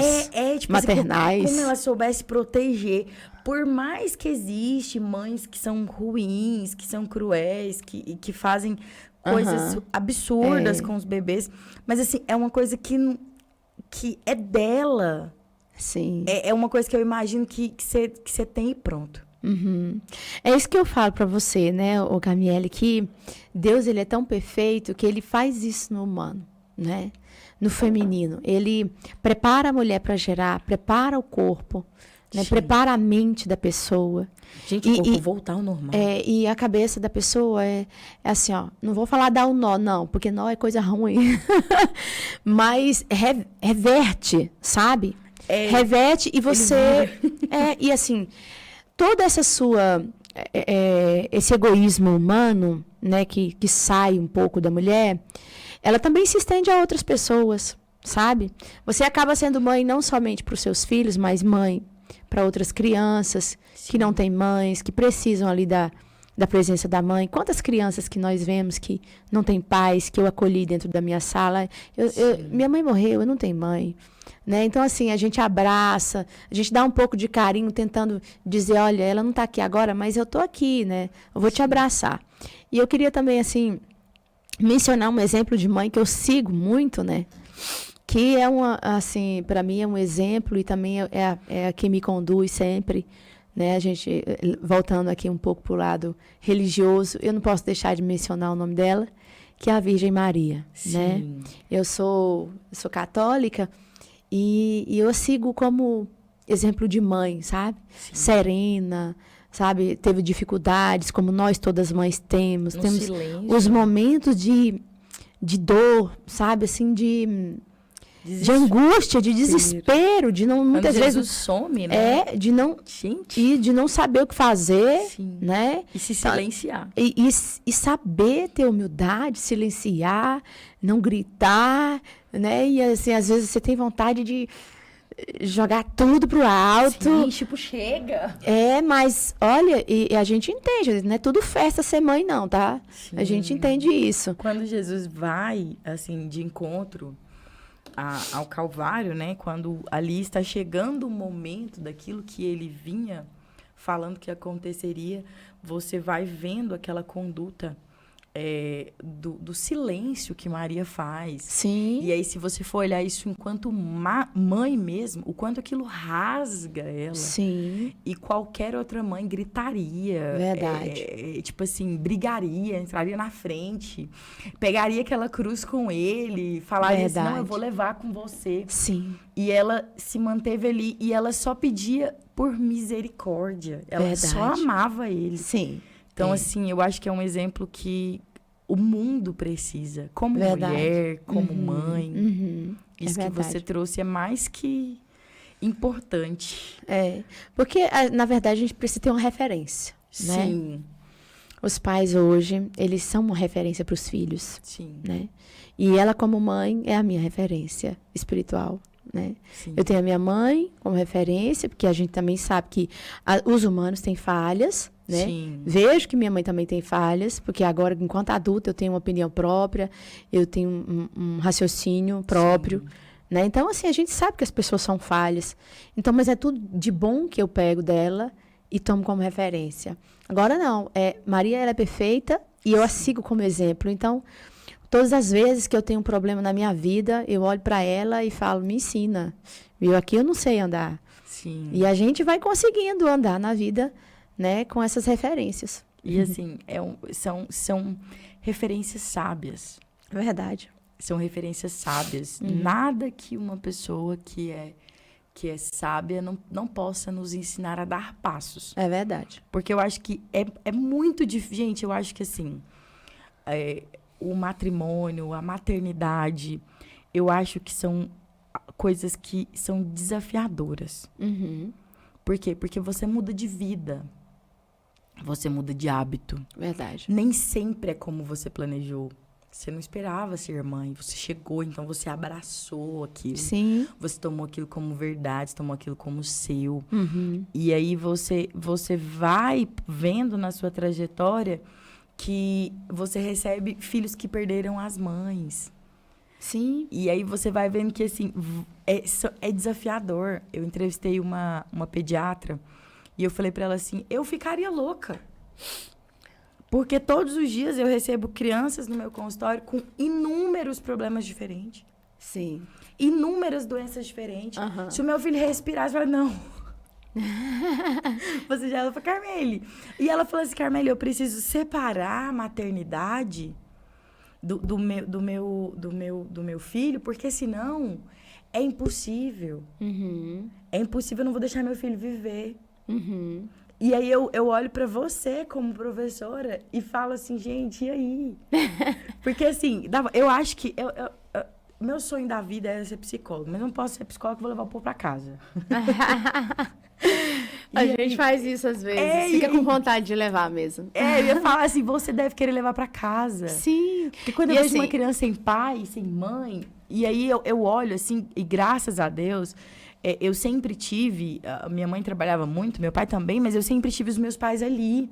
tipo maternais. Assim, como ela soubesse proteger. Por mais que existe mães que são ruins, que são cruéis, que fazem coisas absurdas com os bebês. Mas, assim, é uma coisa que é dela. Sim. É uma coisa que eu imagino que você tem e pronto. Uhum. É isso que eu falo para você, né, ô Camiele, que Deus, ele é tão perfeito que ele faz isso no humano, né? no feminino. Ele prepara a mulher para gerar, prepara o corpo, né? Prepara a mente da pessoa. Gente, o corpo voltar ao normal. E a cabeça da pessoa é assim, ó. Não vou falar dar um nó, não, porque nó é coisa ruim. Mas reverte, sabe? Reverte e você... e assim, toda essa sua... esse egoísmo humano, né, que sai um pouco da mulher, ela também se estende a outras pessoas, sabe? Você acaba sendo mãe não somente para os seus filhos, mas mãe para outras crianças que não têm mães, que precisam ali da presença da mãe. Quantas crianças que nós vemos que não têm pais, que eu acolhi dentro da minha sala. Minha mãe morreu, eu não tenho mãe. Né? Então, assim, a gente abraça, a gente dá um pouco de carinho, tentando dizer, olha, ela não está aqui agora, mas eu estou aqui, né? Eu vou te abraçar. E eu queria também, assim, mencionar um exemplo de mãe que eu sigo muito, né? Que é assim, para mim é um exemplo e também é a que me conduz sempre, né? A gente, voltando aqui um pouco para o lado religioso, eu não posso deixar de mencionar o nome dela, que é a Virgem Maria, né? Eu sou católica e eu a sigo como exemplo de mãe, sabe? Serena, sabe? Teve dificuldades, como nós todas mães temos. Temos os momentos de dor, sabe? Assim, de angústia, de desespero, de não, muitas vezes some, né? De não de não saber o que fazer, né? E se silenciar. E saber ter humildade, silenciar, não gritar, né? E assim, às vezes você tem vontade de jogar tudo pro alto. Sim, tipo, chega. Mas olha, e a gente entende, não é tudo festa ser mãe não, tá? Sim. A gente entende isso. Quando Jesus vai, assim, de encontro ao Calvário, né? Quando ali está chegando o momento daquilo que ele vinha falando que aconteceria, você vai vendo aquela conduta do silêncio que Maria faz. Sim. E aí, se você for olhar isso enquanto mãe mesmo, o quanto aquilo rasga ela. Sim. E qualquer outra mãe gritaria. Verdade. Tipo assim, brigaria, entraria na frente, pegaria aquela cruz com ele, falaria assim, não, eu vou levar com você. Sim. E ela se manteve ali e ela só pedia por misericórdia. Ela só amava ele. Sim. Então, assim, eu acho que é um exemplo que o mundo precisa. Como mulher, como mãe. Isso que você trouxe é mais que importante. Porque, na verdade, a gente precisa ter uma referência, né? Sim. Os pais hoje, eles são uma referência para os filhos. Sim. Né? E ela, como mãe, é a minha referência espiritual. Né? Eu tenho a minha mãe como referência, porque a gente também sabe que os humanos têm falhas, né? Vejo que minha mãe também tem falhas, porque agora, enquanto adulta, eu tenho uma opinião própria, eu tenho um raciocínio próprio, né? Então, assim, a gente sabe que as pessoas são falhas. Então, mas é tudo de bom que eu pego dela e tomo como referência. Agora, não. Maria, ela é perfeita e eu a sigo como exemplo. Então, todas as vezes que eu tenho um problema na minha vida, eu olho para ela e falo, me ensina. Aqui eu não sei andar. Sim. E a gente vai conseguindo andar na vida, né, com essas referências. E assim, são referências sábias. Verdade. São referências sábias. Nada que uma pessoa que é sábia não possa nos ensinar a dar passos. É verdade. Porque eu acho que é muito difícil. Gente, eu acho que assim, o matrimônio, a maternidade, eu acho que são coisas que são desafiadoras. Por quê? Porque você muda de vida. Você muda de hábito. Verdade. Nem sempre é como você planejou. Você não esperava ser mãe. Você chegou, então você abraçou aquilo. Sim. Você tomou aquilo como verdade, você tomou aquilo como seu. E aí você vai vendo na sua trajetória que você recebe filhos que perderam as mães. Sim. E aí você vai vendo que, assim, é desafiador. Eu entrevistei uma pediatra e eu falei pra ela assim, eu ficaria louca. Porque todos os dias eu recebo crianças no meu consultório com inúmeros problemas diferentes. Sim. Inúmeras doenças diferentes. Se o meu filho respirasse, eu falei, não. Você já falou, Carmele. E ela falou assim, Carmele, eu preciso separar a maternidade do meu filho, porque senão é impossível. É impossível, eu não vou deixar meu filho viver. E aí eu olho pra você como professora e falo assim, gente, e aí? Porque assim, eu acho que meu sonho da vida é ser psicólogo, mas não posso ser psicólogo, vou levar o povo pra casa. A gente faz isso às vezes, fica com vontade de levar mesmo. Eu ia falar assim, você deve querer levar pra casa. Sim. Porque quando eu vejo uma criança sem pai, sem mãe, e aí eu olho assim, e graças a Deus, eu sempre tive, minha mãe trabalhava muito, meu pai também, mas eu sempre tive os meus pais ali.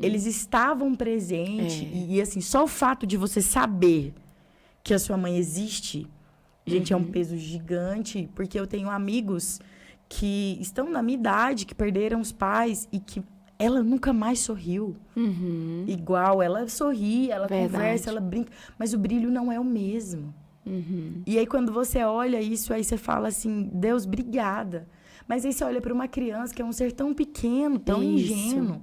Eles estavam presentes, e assim, só o fato de você saber que a sua mãe existe, gente, é um peso gigante, porque eu tenho amigos que estão na minha idade, que perderam os pais e que ela nunca mais sorriu. Igual, ela sorri, ela conversa, ela brinca, mas o brilho não é o mesmo. E aí, quando você olha isso, aí você fala assim, Deus, obrigada. Mas aí você olha para uma criança que é um ser tão pequeno, tão ingênuo.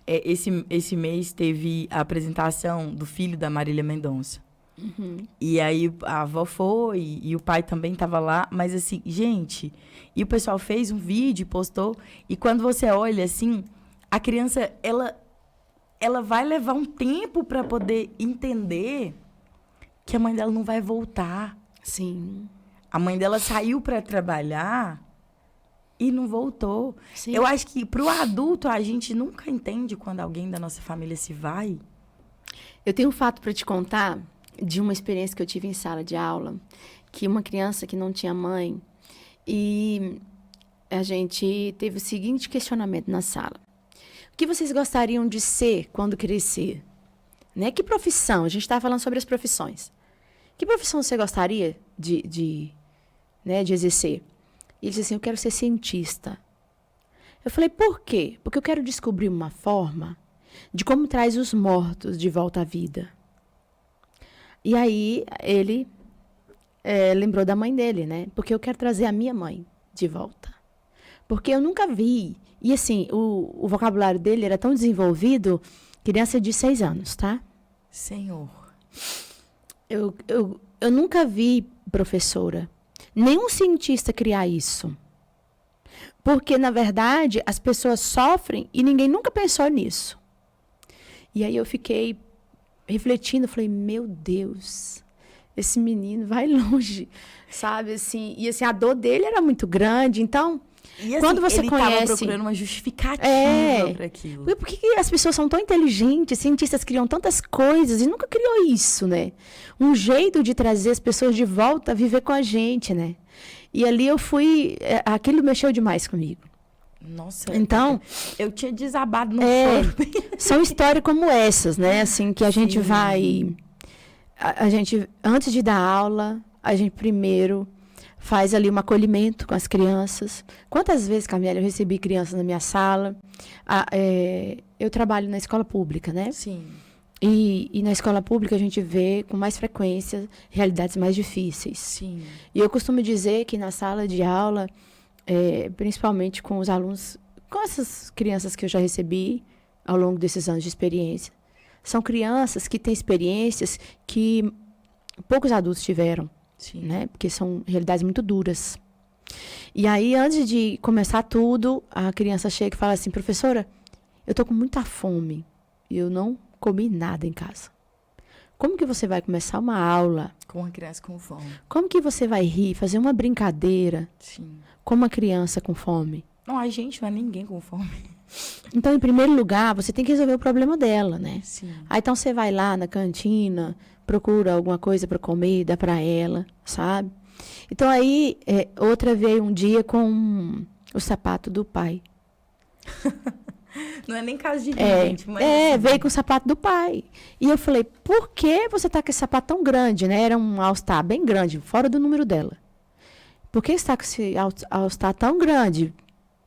Esse mês teve a apresentação do filho da Marília Mendonça. E aí a avó foi e o pai também estava lá, mas assim, gente, e o pessoal fez um vídeo, postou, e quando você olha assim, a criança, ela vai levar um tempo para poder entender que a mãe dela não vai voltar. Sim. A mãe dela saiu para trabalhar e não voltou. Sim. Eu acho que pro adulto a gente nunca entende quando alguém da nossa família se vai. Eu tenho um fato para te contar de uma experiência que eu tive em sala de aula, que uma criança que não tinha mãe, e a gente teve o seguinte questionamento na sala. O que vocês gostariam de ser quando crescer? Né? Que profissão? A gente estava falando sobre as profissões. Que profissão você gostaria de exercer? E ele disse assim, eu quero ser cientista. Eu falei, por quê? Porque eu quero descobrir uma forma de como traz os mortos de volta à vida. E aí, ele lembrou da mãe dele, né? Porque eu quero trazer a minha mãe de volta. Porque eu nunca vi. E assim, o vocabulário dele era tão desenvolvido, criança de 6 anos, tá? Senhor. Eu nunca vi, professora, nenhum cientista criar isso. Porque, na verdade, as pessoas sofrem e ninguém nunca pensou nisso. E aí eu fiquei refletindo, falei, meu Deus, esse menino vai longe, sabe, assim, e assim, a dor dele era muito grande, então, e, assim, quando você ele conhece... estava procurando uma justificativa para aquilo. Por que as pessoas são tão inteligentes, cientistas criam tantas coisas e nunca criou isso, né? Um jeito de trazer as pessoas de volta a viver com a gente, né? E ali eu fui, aquilo mexeu demais comigo. Nossa, então, eu tinha desabado no choro. São histórias como essas, né? Assim, que a gente vai... A gente, antes de dar aula, a gente primeiro faz ali um acolhimento com as crianças. Quantas vezes, Camila, eu recebi crianças na minha sala? Eu trabalho na escola pública, né? Sim. E na escola pública a gente vê com mais frequência realidades mais difíceis. Sim. E eu costumo dizer que na sala de aula... principalmente com os alunos, com essas crianças que eu já recebi ao longo desses anos de experiência. São crianças que têm experiências que poucos adultos tiveram, né? Porque são realidades muito duras. E aí, antes de começar tudo, a criança chega e fala assim, professora, eu tô com muita fome e eu não comi nada em casa. Como que você vai começar uma aula com uma criança com fome? Como que você vai rir, fazer uma brincadeira com uma criança com fome? Não, a gente não é ninguém com fome. Então, em primeiro lugar, você tem que resolver o problema dela, né? Sim. Aí, então, você vai lá na cantina, procura alguma coisa para comer, dá para ela, sabe? Então, aí, outra veio um dia com o sapato do pai. Não é nem caso de gente, mas... veio com o sapato do pai. E eu falei, por que você tá com esse sapato tão grande, né? Era um All-Star bem grande, fora do número dela. Por que você tá com esse All-Star tão grande?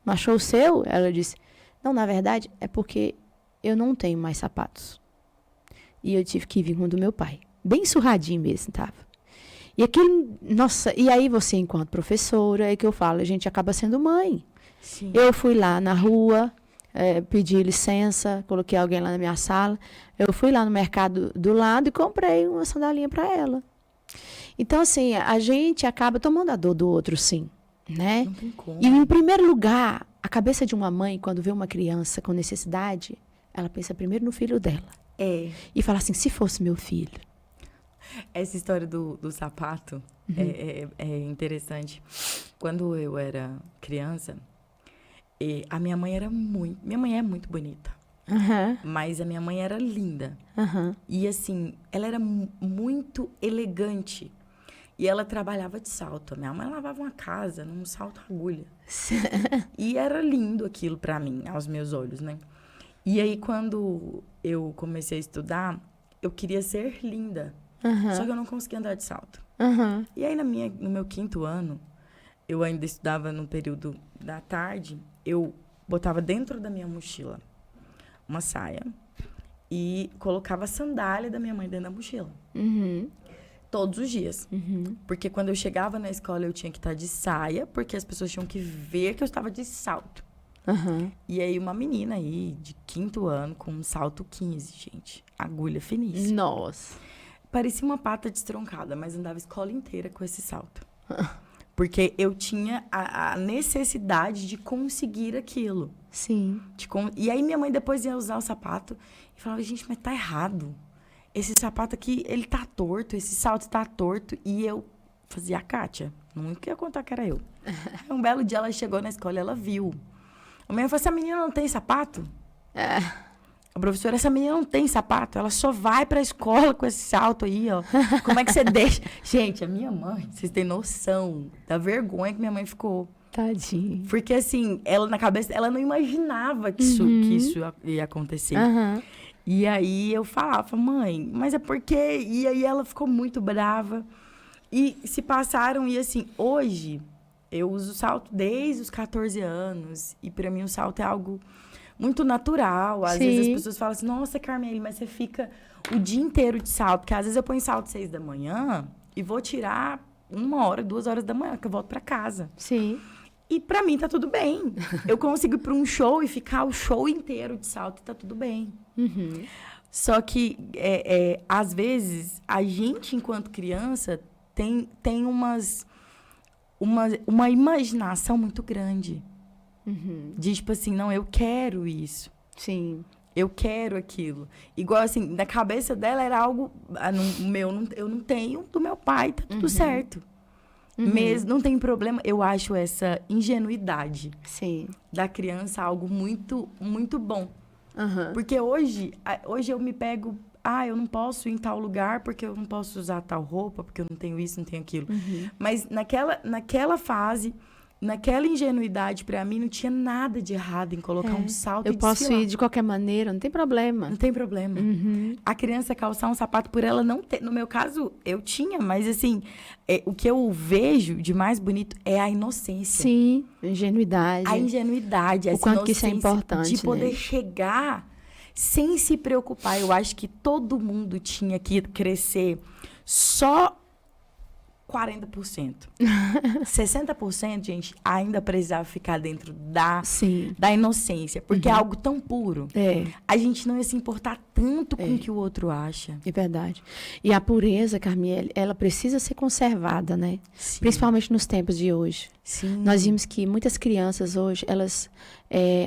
Não achou o seu? Ela disse, não, na verdade, é porque eu não tenho mais sapatos. E eu tive que vir com o do meu pai. Bem surradinho mesmo, tava. E aquilo, nossa, e aí você, enquanto professora, é que eu falo, a gente acaba sendo mãe. Sim. Eu fui lá na rua... pedi licença, coloquei alguém lá na minha sala. Eu fui lá no mercado do lado e comprei uma sandalinha para ela. Então, assim, a gente acaba tomando a dor do outro, sim, né? Não tem como. E, em primeiro lugar, a cabeça de uma mãe, quando vê uma criança com necessidade, ela pensa primeiro no filho dela. E fala assim, se fosse meu filho. Essa história do sapato é interessante. Quando eu era criança, a minha mãe era muito... Minha mãe é muito bonita. Mas a minha mãe era linda. E, assim, ela era muito elegante. E ela trabalhava de salto. A minha mãe lavava uma casa num salto agulha. E era lindo aquilo pra mim, aos meus olhos, né? E aí, quando eu comecei a estudar, eu queria ser linda. Só que eu não conseguia andar de salto. E aí, no meu 5º ano, eu ainda estudava no período da tarde, eu botava dentro da minha mochila uma saia e colocava a sandália da minha mãe dentro da mochila. Todos os dias. Porque quando eu chegava na escola, eu tinha que estar de saia, porque as pessoas tinham que ver que eu estava de salto. E aí, uma menina aí, de 5º ano, com um salto 15, gente. Agulha finíssima. Nossa. Parecia uma pata destroncada, mas andava a escola inteira com esse salto. Porque eu tinha a necessidade de conseguir aquilo. Sim. E aí, minha mãe depois ia usar o sapato e falava, gente, mas tá errado. Esse sapato aqui, ele tá torto, esse salto tá torto. E eu fazia a Kátia. Não ia contar que era eu. Um belo dia, ela chegou na escola e ela viu. A mãe falou, essa menina não tem sapato? A professora, essa menina não tem sapato. Ela só vai pra escola com esse salto aí, ó. Como é que você deixa? Gente, a minha mãe, vocês têm noção da vergonha que minha mãe ficou. Tadinha. Porque, assim, ela na cabeça, ela não imaginava que isso ia acontecer. E aí eu falava, mãe, mas é porque... E aí ela ficou muito brava. E se passaram, e assim, hoje eu uso salto desde os 14 anos. E pra mim o salto é algo muito natural. Às vezes as pessoas falam assim, nossa, Carmele, mas você fica o dia inteiro de salto. Porque às vezes eu ponho salto 6 da manhã e vou tirar 1 hora, 2 horas da manhã, que eu volto pra casa. Sim. E pra mim tá tudo bem. Eu consigo ir pra um show e ficar o show inteiro de salto e tá tudo bem. Só que, às vezes, a gente, enquanto criança, tem uma imaginação muito grande. De, tipo assim, não, eu quero isso. Sim. Eu quero aquilo. Igual, assim, na cabeça dela era algo... eu não tenho, do meu pai, tá tudo certo. Mesmo, não tem problema. Eu acho essa ingenuidade da criança algo muito, muito bom. Porque hoje eu me pego... eu não posso ir em tal lugar porque eu não posso usar tal roupa, porque eu não tenho isso, não tenho aquilo. Mas naquela fase, naquela ingenuidade, pra mim, não tinha nada de errado em colocar um salto e desfilar. Eu posso ir de qualquer maneira, não tem problema. Não tem problema. A criança calçar um sapato por ela não ter... No meu caso, eu tinha, mas assim, o que eu vejo de mais bonito é a inocência. Sim, ingenuidade. A ingenuidade, essa o quanto que isso é importante, de poder chegar sem se preocupar. Eu acho que todo mundo tinha que crescer só 40%. 60%, gente, ainda precisava ficar dentro da inocência. Porque é algo tão puro. A gente não ia se importar tanto com o que o outro acha. É verdade. E a pureza, Carmele, ela precisa ser conservada, né? Sim. Principalmente nos tempos de hoje. Sim. Nós vimos que muitas crianças hoje,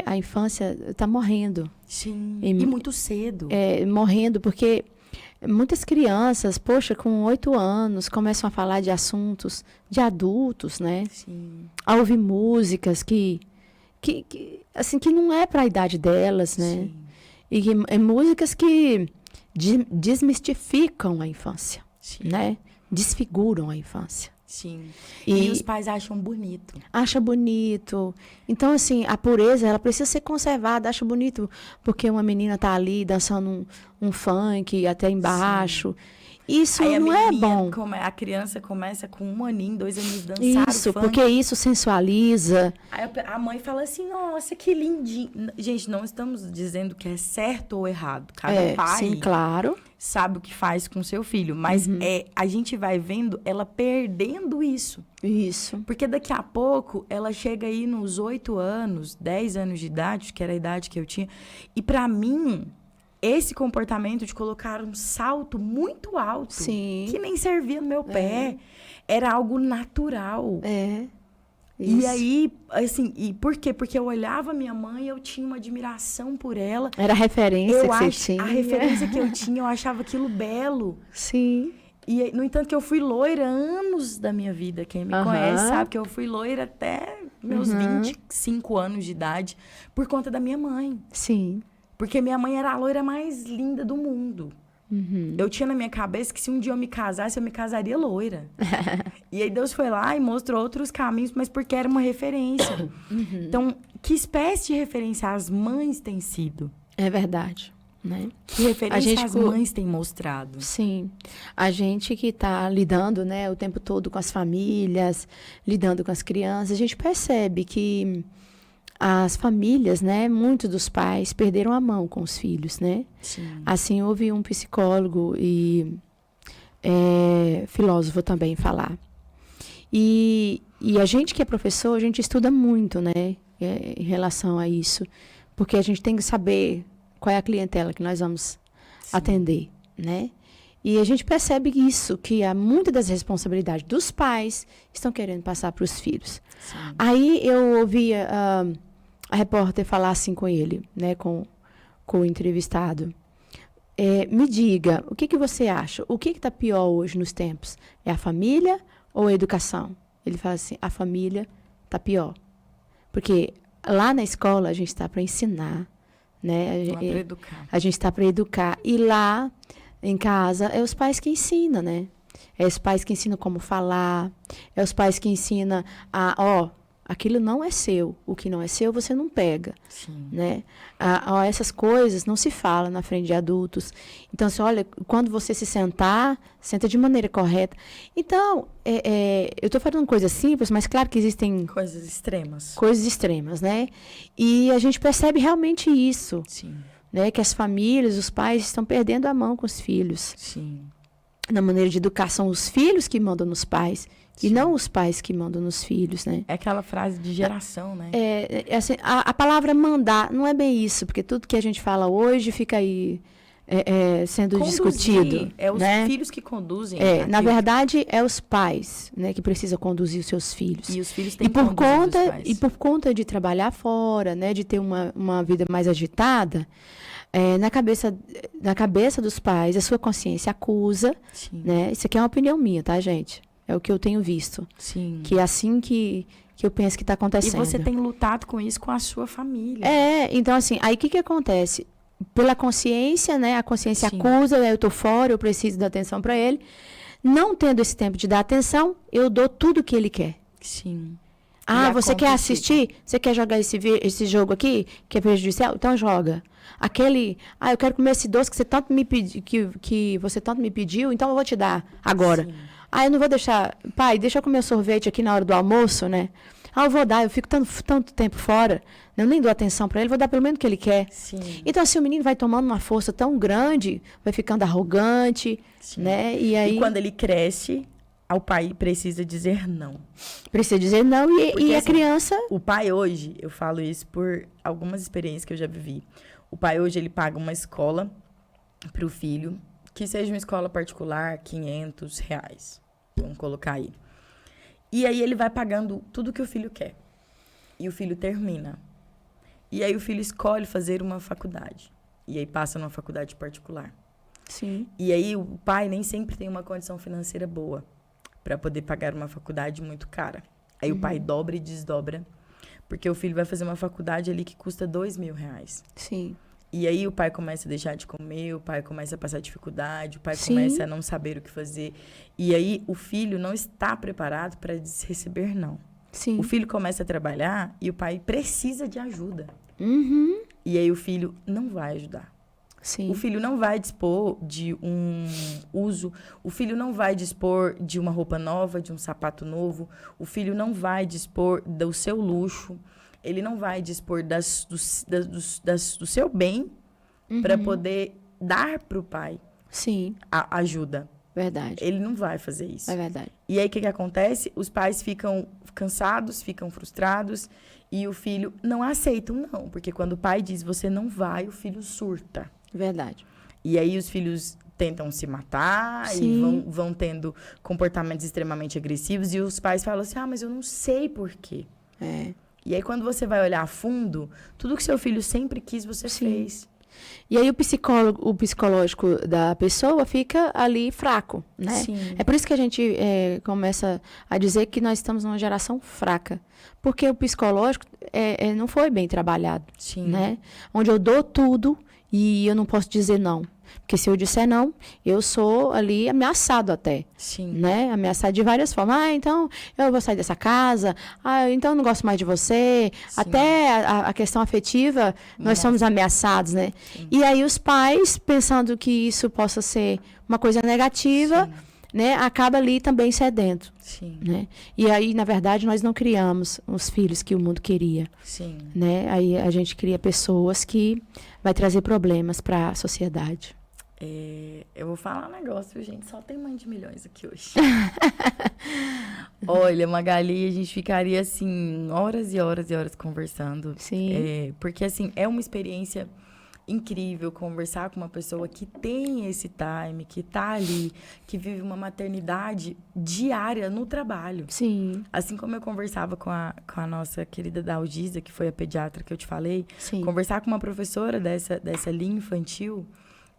a infância está morrendo. Sim. E muito cedo. Morrendo porque... Muitas crianças, poxa, com 8 anos, começam a falar de assuntos de adultos, né? Sim. A ouvir músicas que não é para a idade delas, né? Sim. E músicas que desmistificam a infância, né? Desfiguram a infância. Sim. E os pais acham bonito. Acha bonito. Então, assim, a pureza, ela precisa ser conservada. Acha bonito porque uma menina tá ali dançando um funk até embaixo. Isso Aí não é bom. A criança começa com 1 aninho, 2 aninhos dançar Isso, funk. porque isso sensualiza. Aí a mãe fala assim, nossa, que lindinho. Gente, não estamos dizendo que é certo ou errado. Cada pai Sim, claro. sabe o que faz com seu filho. Mas a gente vai vendo ela perdendo isso. Isso. Porque daqui a pouco, ela chega aí nos 8 anos, 10 anos de idade, que era a idade que eu tinha. E pra mim, esse comportamento de colocar um salto muito alto, Sim. que nem servia no meu pé, era algo natural. Isso. E aí, assim, e por quê? Porque eu olhava minha mãe, eu tinha uma admiração por ela. Era a referência que você tinha. A referência que eu tinha, eu achava aquilo belo. Sim. E, no entanto, que eu fui loira anos da minha vida. Quem me conhece sabe que eu fui loira até meus 25 anos de idade por conta da minha mãe. Sim. Porque minha mãe era a loira mais linda do mundo. Eu tinha na minha cabeça que se um dia eu me casasse, eu me casaria loira. E aí Deus foi lá e mostrou outros caminhos, mas porque era uma referência. Então, que espécie de referência as mães têm sido? É verdade. Né? Que referência as mães têm mostrado? Sim. A gente que está lidando, né, o tempo todo com as famílias, lidando com as crianças, a gente percebe que as famílias, né, muitos dos pais perderam a mão com os filhos, né? Sim. Assim, houve um psicólogo e filósofo também falar. E a gente que é professor, a gente estuda muito, né, em relação a isso, porque a gente tem que saber qual é a clientela que nós vamos atender, né? E a gente percebe isso, que há muitas das responsabilidades dos pais estão querendo passar para os filhos. Sim. Aí eu ouvia a repórter falar assim com ele, né, com o entrevistado. Me diga, o que você acha? O que está pior hoje nos tempos? É a família ou a educação? Ele fala assim, a família está pior. Porque lá na escola a gente está para ensinar, né? A gente está para educar. E lá em casa é os pais que ensinam, né? É os pais que ensinam como falar, é os pais que ensinam aquilo não é seu, o que não é seu você não pega. Sim. Né? Essas coisas não se falam na frente de adultos. Então, assim, olha, quando você se sentar, senta de maneira correta. Então, eu estou falando coisas simples, mas claro que existem coisas extremas. Coisas extremas, né? E a gente percebe realmente isso. Sim. Né? Que as famílias, os pais estão perdendo a mão com os filhos. Sim. Na maneira de educação, os filhos que mandam nos pais. Sim. E não os pais que mandam nos filhos, né? É aquela frase de geração, né? Assim, a palavra mandar não é bem isso, porque tudo que a gente fala hoje fica aí sendo discutido. É os né? filhos que conduzem. Na verdade, é os pais, né, que precisam conduzir os seus filhos. E os filhos têm que conduzir os pais. E por conta de trabalhar fora, né, de ter uma vida mais agitada, na cabeça dos pais, a sua consciência acusa. Sim. Né? Isso aqui é uma opinião minha, tá, gente? É o que eu tenho visto. Sim. Que é assim que eu penso que está acontecendo. E você tem lutado com isso com a sua família. Então assim, aí o que acontece? Pela consciência, né? A consciência Sim. acusa, eu estou fora, eu preciso dar atenção para ele. Não tendo esse tempo de dar atenção, eu dou tudo o que ele quer. Sim. Você quer assistir? Você quer jogar esse jogo aqui, que é prejudicial? Então joga. Eu quero comer esse doce que você tanto me pediu, que você tanto me pediu, então eu vou te dar agora. Sim. Eu não vou deixar... Pai, deixa eu comer o sorvete aqui na hora do almoço, né? Eu vou dar, eu fico tanto tempo fora, eu nem dou atenção para ele, vou dar pelo menos o que ele quer. Sim. Então, assim, o menino vai tomando uma força tão grande, vai ficando arrogante, Sim. né? E aí... E quando ele cresce, o pai precisa dizer não. Precisa dizer não, e a criança... O pai hoje, eu falo isso por algumas experiências que eu já vivi. O pai hoje, ele paga uma escola para o filho, que seja uma escola particular, R$500. Vamos colocar aí. E aí ele vai pagando tudo que o filho quer. E o filho termina. E aí o filho escolhe fazer uma faculdade. E aí passa numa faculdade particular. Sim. E aí o pai nem sempre tem uma condição financeira boa para poder pagar uma faculdade muito cara. Aí o pai dobra e desdobra, porque o filho vai fazer uma faculdade ali que custa R$2.000. Sim. E aí o pai começa a deixar de comer, o pai começa a passar dificuldade, o pai Sim. começa a não saber o que fazer. E aí o filho não está preparado para receber não. Sim. O filho começa a trabalhar e o pai precisa de ajuda. Uhum. E aí o filho não vai ajudar. Sim. O filho não vai dispor de um uso, o filho não vai dispor de uma roupa nova, de um sapato novo, o filho não vai dispor do seu luxo, ele não vai dispor do seu bem para poder dar para o pai Sim. a ajuda. Verdade. Ele não vai fazer isso. É verdade. E aí, o que acontece? Os pais ficam cansados, ficam frustrados e o filho não aceita um não. Porque quando o pai diz você não vai, o filho surta. Verdade. E aí, os filhos tentam se matar Sim. e vão tendo comportamentos extremamente agressivos. E os pais falam assim, mas eu não sei por quê. É. E aí, quando você vai olhar a fundo, tudo que seu filho sempre quis, você Sim. fez. E aí o psicológico da pessoa fica ali fraco, né? Sim. É por isso que a gente começa a dizer que nós estamos numa geração fraca. Porque o psicológico não foi bem trabalhado, Sim. né? Onde eu dou tudo e eu não posso dizer não. Porque se eu disser não, eu sou ali ameaçado até. Sim. Né? Ameaçado de várias formas. Então eu vou sair dessa casa. Então eu não gosto mais de você. Sim. Até a questão afetiva, nós somos ameaçados, né? Sim. E aí os pais, pensando que isso possa ser uma coisa negativa, Sim. né? Acaba ali também cedendo. Sim. Né? E aí, na verdade, nós não criamos os filhos que o mundo queria. Sim. Né? Aí a gente cria pessoas que vai trazer problemas para a sociedade. Eu vou falar um negócio, gente. Só tem mãe de milhões aqui hoje. Olha, Magali, a gente ficaria, assim, horas e horas e horas conversando. Sim. Porque, assim, é uma experiência incrível conversar com uma pessoa que tem esse time, que tá ali, que vive uma maternidade diária no trabalho. Sim. Assim como eu conversava com a nossa querida Dalgisa, que foi a pediatra que eu te falei, Sim. conversar com uma professora dessa linha infantil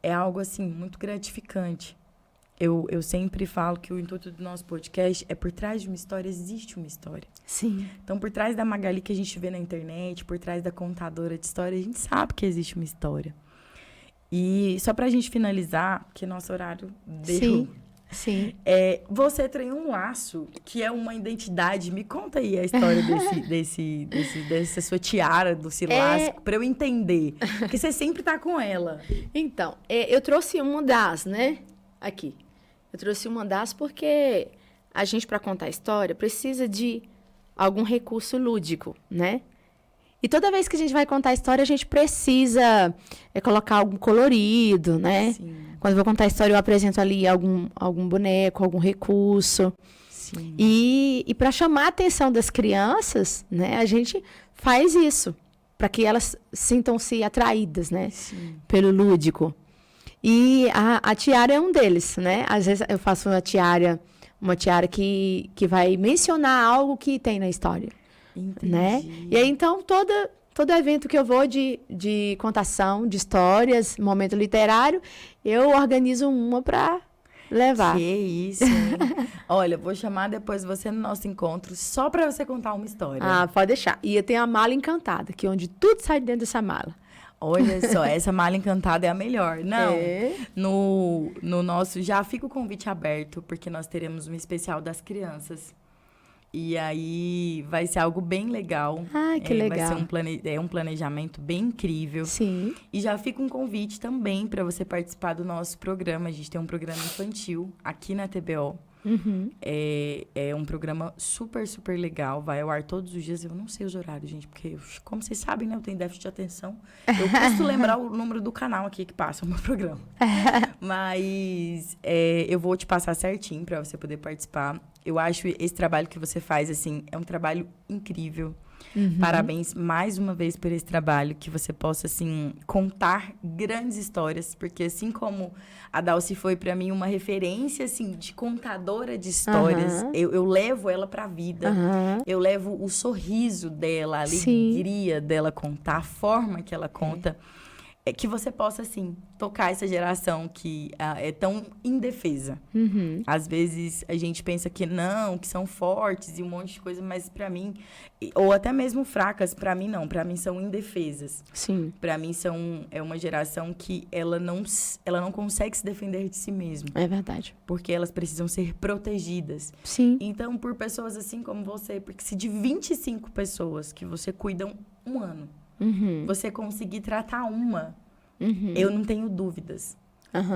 é algo, assim, muito gratificante. Eu sempre falo que o intuito do nosso podcast é por trás de uma história, existe uma história. Sim. Então, por trás da Magali que a gente vê na internet, por trás da contadora de história, a gente sabe que existe uma história. E só pra gente finalizar, porque nosso horário deu. Sim. Sim. Você tem um laço que é uma identidade. Me conta aí a história dessa sua tiara, do lasco, pra eu entender. Porque você sempre tá com ela. Então, eu trouxe uma das, né? Aqui. Eu trouxe uma das porque a gente, para contar a história, precisa de algum recurso lúdico, né? E toda vez que a gente vai contar a história, a gente precisa colocar algum colorido, né? Sim. Quando eu vou contar a história, eu apresento ali algum boneco, algum recurso. Sim. E para chamar a atenção das crianças, né, a gente faz isso, para que elas sintam-se atraídas, né, pelo lúdico. E a tiara é um deles, né? Às vezes eu faço uma tiara que vai mencionar algo que tem na história. Entendi. Né? E aí, então, todo evento que eu vou de contação, de histórias, momento literário, eu organizo uma para levar. Que isso, hein? Olha, vou chamar depois você no nosso encontro só para você contar uma história. Ah, pode deixar. E eu tenho a mala encantada, que é onde tudo sai dentro dessa mala. Olha só, essa mala encantada é a melhor. Não, É. no nosso, já fica o convite aberto, porque nós teremos um especial das crianças. E aí vai ser algo bem legal. Ah, que legal. Vai ser um planejamento bem incrível. Sim. E já fica um convite também para você participar do nosso programa. A gente tem um programa infantil aqui na TBO. Uhum. É um programa super, super legal. Vai ao ar todos os dias. Eu não sei os horários, gente, porque, como vocês sabem, né, eu tenho déficit de atenção. Eu custo lembrar o número do canal aqui que passa o meu programa. Mas eu vou te passar certinho para você poder participar. Eu acho esse trabalho que você faz, assim, é um trabalho incrível. Uhum. Parabéns mais uma vez por esse trabalho, que você possa, assim, contar grandes histórias, porque assim como a Dalcy foi para mim uma referência, assim, de contadora de histórias, Uhum. eu levo ela pra vida, Uhum. eu levo o sorriso dela, a Sim. alegria dela contar, a forma que ela conta, que você possa, assim, tocar essa geração que é tão indefesa. Uhum. Às vezes a gente pensa que não, que são fortes e um monte de coisa, mas pra mim, ou até mesmo fracas, pra mim não, pra mim são indefesas. Sim. Pra mim é uma geração que ela não consegue se defender de si mesma, É verdade. porque elas precisam ser protegidas. Sim. Então, por pessoas assim como você, porque se de 25 pessoas que você cuida um ano, Uhum. você conseguir tratar uma eu não tenho dúvidas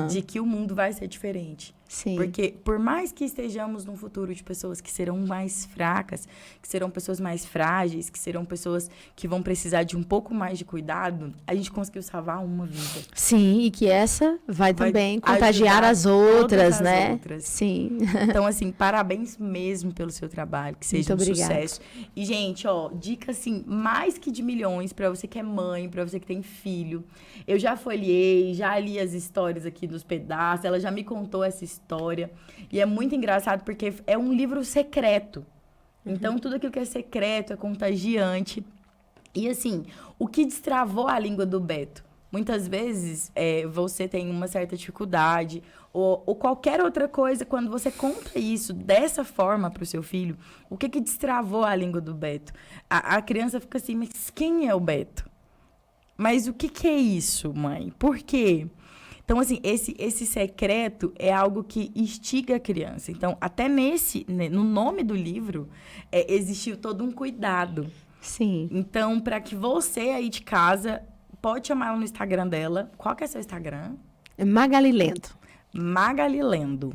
de que o mundo vai ser diferente. Sim. Porque por mais que estejamos num futuro de pessoas que serão mais fracas, que serão pessoas mais frágeis, que serão pessoas que vão precisar de um pouco mais de cuidado, a gente conseguiu salvar uma vida. Sim, e que essa vai também contagiar as outras, né? Outras. Sim. Então, assim, parabéns mesmo pelo seu trabalho, que seja Muito um obrigada. sucesso. E, gente, ó, dica, assim, mais que de milhões pra você que é mãe, pra você que tem filho. Eu já folhei, já li as histórias aqui dos pedaços, ela já me contou essa história. E é muito engraçado porque é um livro secreto. Então, tudo aquilo que é secreto é contagiante. E, assim, o que destravou a língua do Beto? Muitas vezes você tem uma certa dificuldade ou qualquer outra coisa, quando você conta isso dessa forma para o seu filho, o que destravou a língua do Beto? A criança fica assim, mas quem é o Beto? Mas o que é isso, mãe? Por quê? Então, assim, esse secreto é algo que instiga a criança. Então, até no nome do livro, existiu todo um cuidado. Sim. Então, para que você aí de casa, pode chamar ela no Instagram dela. Qual que é seu Instagram? Magali Lendo. Magali Lendo.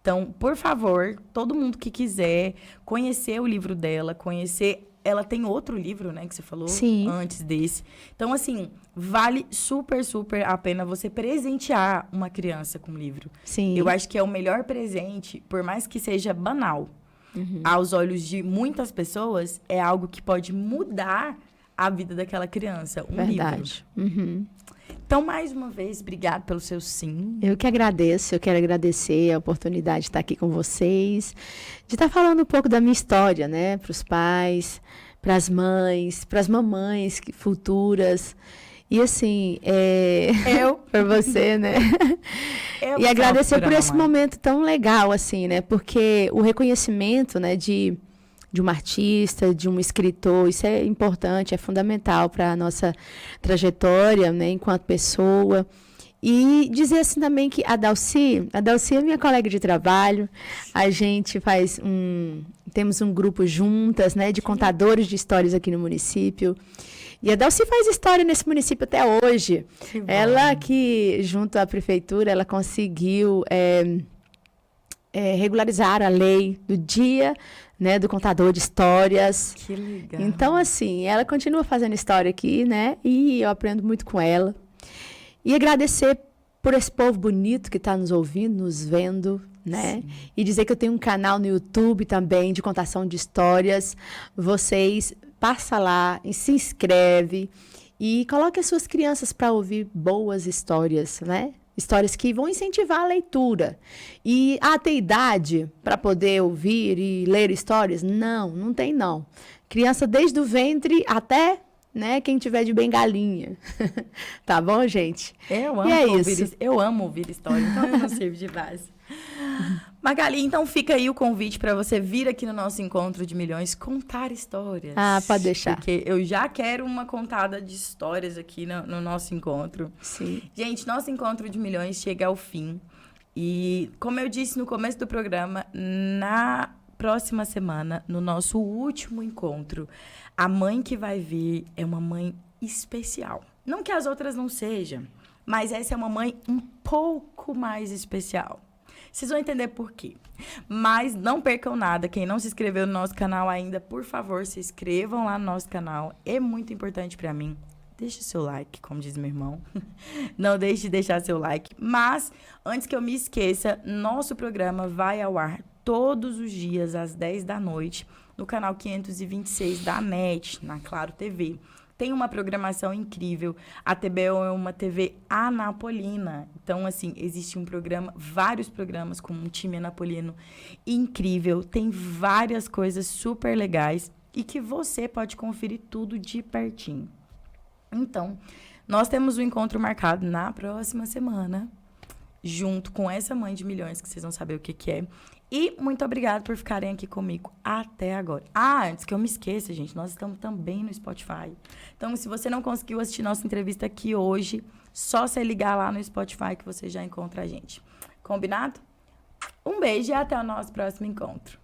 Então, por favor, todo mundo que quiser conhecer o livro dela, conhecer... Ela tem outro livro, né, que você falou? Sim. Antes desse. Então, assim, vale super, super a pena você presentear uma criança com um livro. Sim. Eu acho que é o melhor presente, por mais que seja banal. Aos olhos de muitas pessoas, é algo que pode mudar a vida daquela criança. Um Verdade. livro. Então, mais uma vez, obrigado pelo seu sim. Eu que agradeço, eu quero agradecer a oportunidade de estar aqui com vocês, de estar falando um pouco da minha história, né, para os pais, para as mães, para as mamães futuras. E assim, para você, né? E agradecer por esse momento tão legal, assim, né? Porque o reconhecimento, né, de uma artista, de um escritor, isso é importante, é fundamental para a nossa trajetória, né, enquanto pessoa. E dizer assim também que a Dalcy é minha colega de trabalho, a gente temos um grupo juntas, né, de contadores de histórias aqui no município. E a Dalcy faz história nesse município até hoje. Ela que, junto à prefeitura, ela conseguiu regularizar a lei do dia, né, do contador de histórias. Que legal. Então, assim, ela continua fazendo história aqui, né, e eu aprendo muito com ela. E agradecer por esse povo bonito que está nos ouvindo, nos vendo, né? Sim. E dizer que eu tenho um canal no YouTube também de contação de histórias. Vocês passa lá e se inscreve e coloque as suas crianças para ouvir boas histórias, né? Histórias que vão incentivar a leitura. E tem idade para poder ouvir e ler histórias? Não tem não. Criança desde o ventre até, né, quem tiver de bengalinha. Tá bom, gente? Eu amo ouvir história, então eu não sirvo de base. Magali, então fica aí o convite para você vir aqui no nosso Encontro de Milhões contar histórias. Pode deixar. Porque eu já quero uma contada de histórias aqui no nosso encontro. Sim. Gente, nosso Encontro de Milhões chega ao fim. E, como eu disse no começo do programa, na próxima semana, no nosso último encontro, a mãe que vai vir é uma mãe especial. Não que as outras não sejam, mas essa é uma mãe um pouco mais especial. Vocês vão entender por quê. Mas não percam nada. Quem não se inscreveu no nosso canal ainda, por favor, se inscrevam lá no nosso canal. É muito importante para mim. Deixe seu like, como diz meu irmão. Não deixe de deixar seu like. Mas, antes que eu me esqueça, nosso programa vai ao ar todos os dias, às 10 da noite, no canal 526 da NET, na Claro TV. Tem uma programação incrível. A TBO é uma TV anapolina. Então, assim, existe vários programas com um time anapolino incrível. Tem várias coisas super legais e que você pode conferir tudo de pertinho. Então, nós temos um encontro marcado na próxima semana, junto com essa mãe de milhões, que vocês vão saber o que é. E muito obrigada por ficarem aqui comigo até agora. Antes que eu me esqueça, gente, nós estamos também no Spotify. Então, se você não conseguiu assistir nossa entrevista aqui hoje, só você ligar lá no Spotify que você já encontra a gente. Combinado? Um beijo e até o nosso próximo encontro.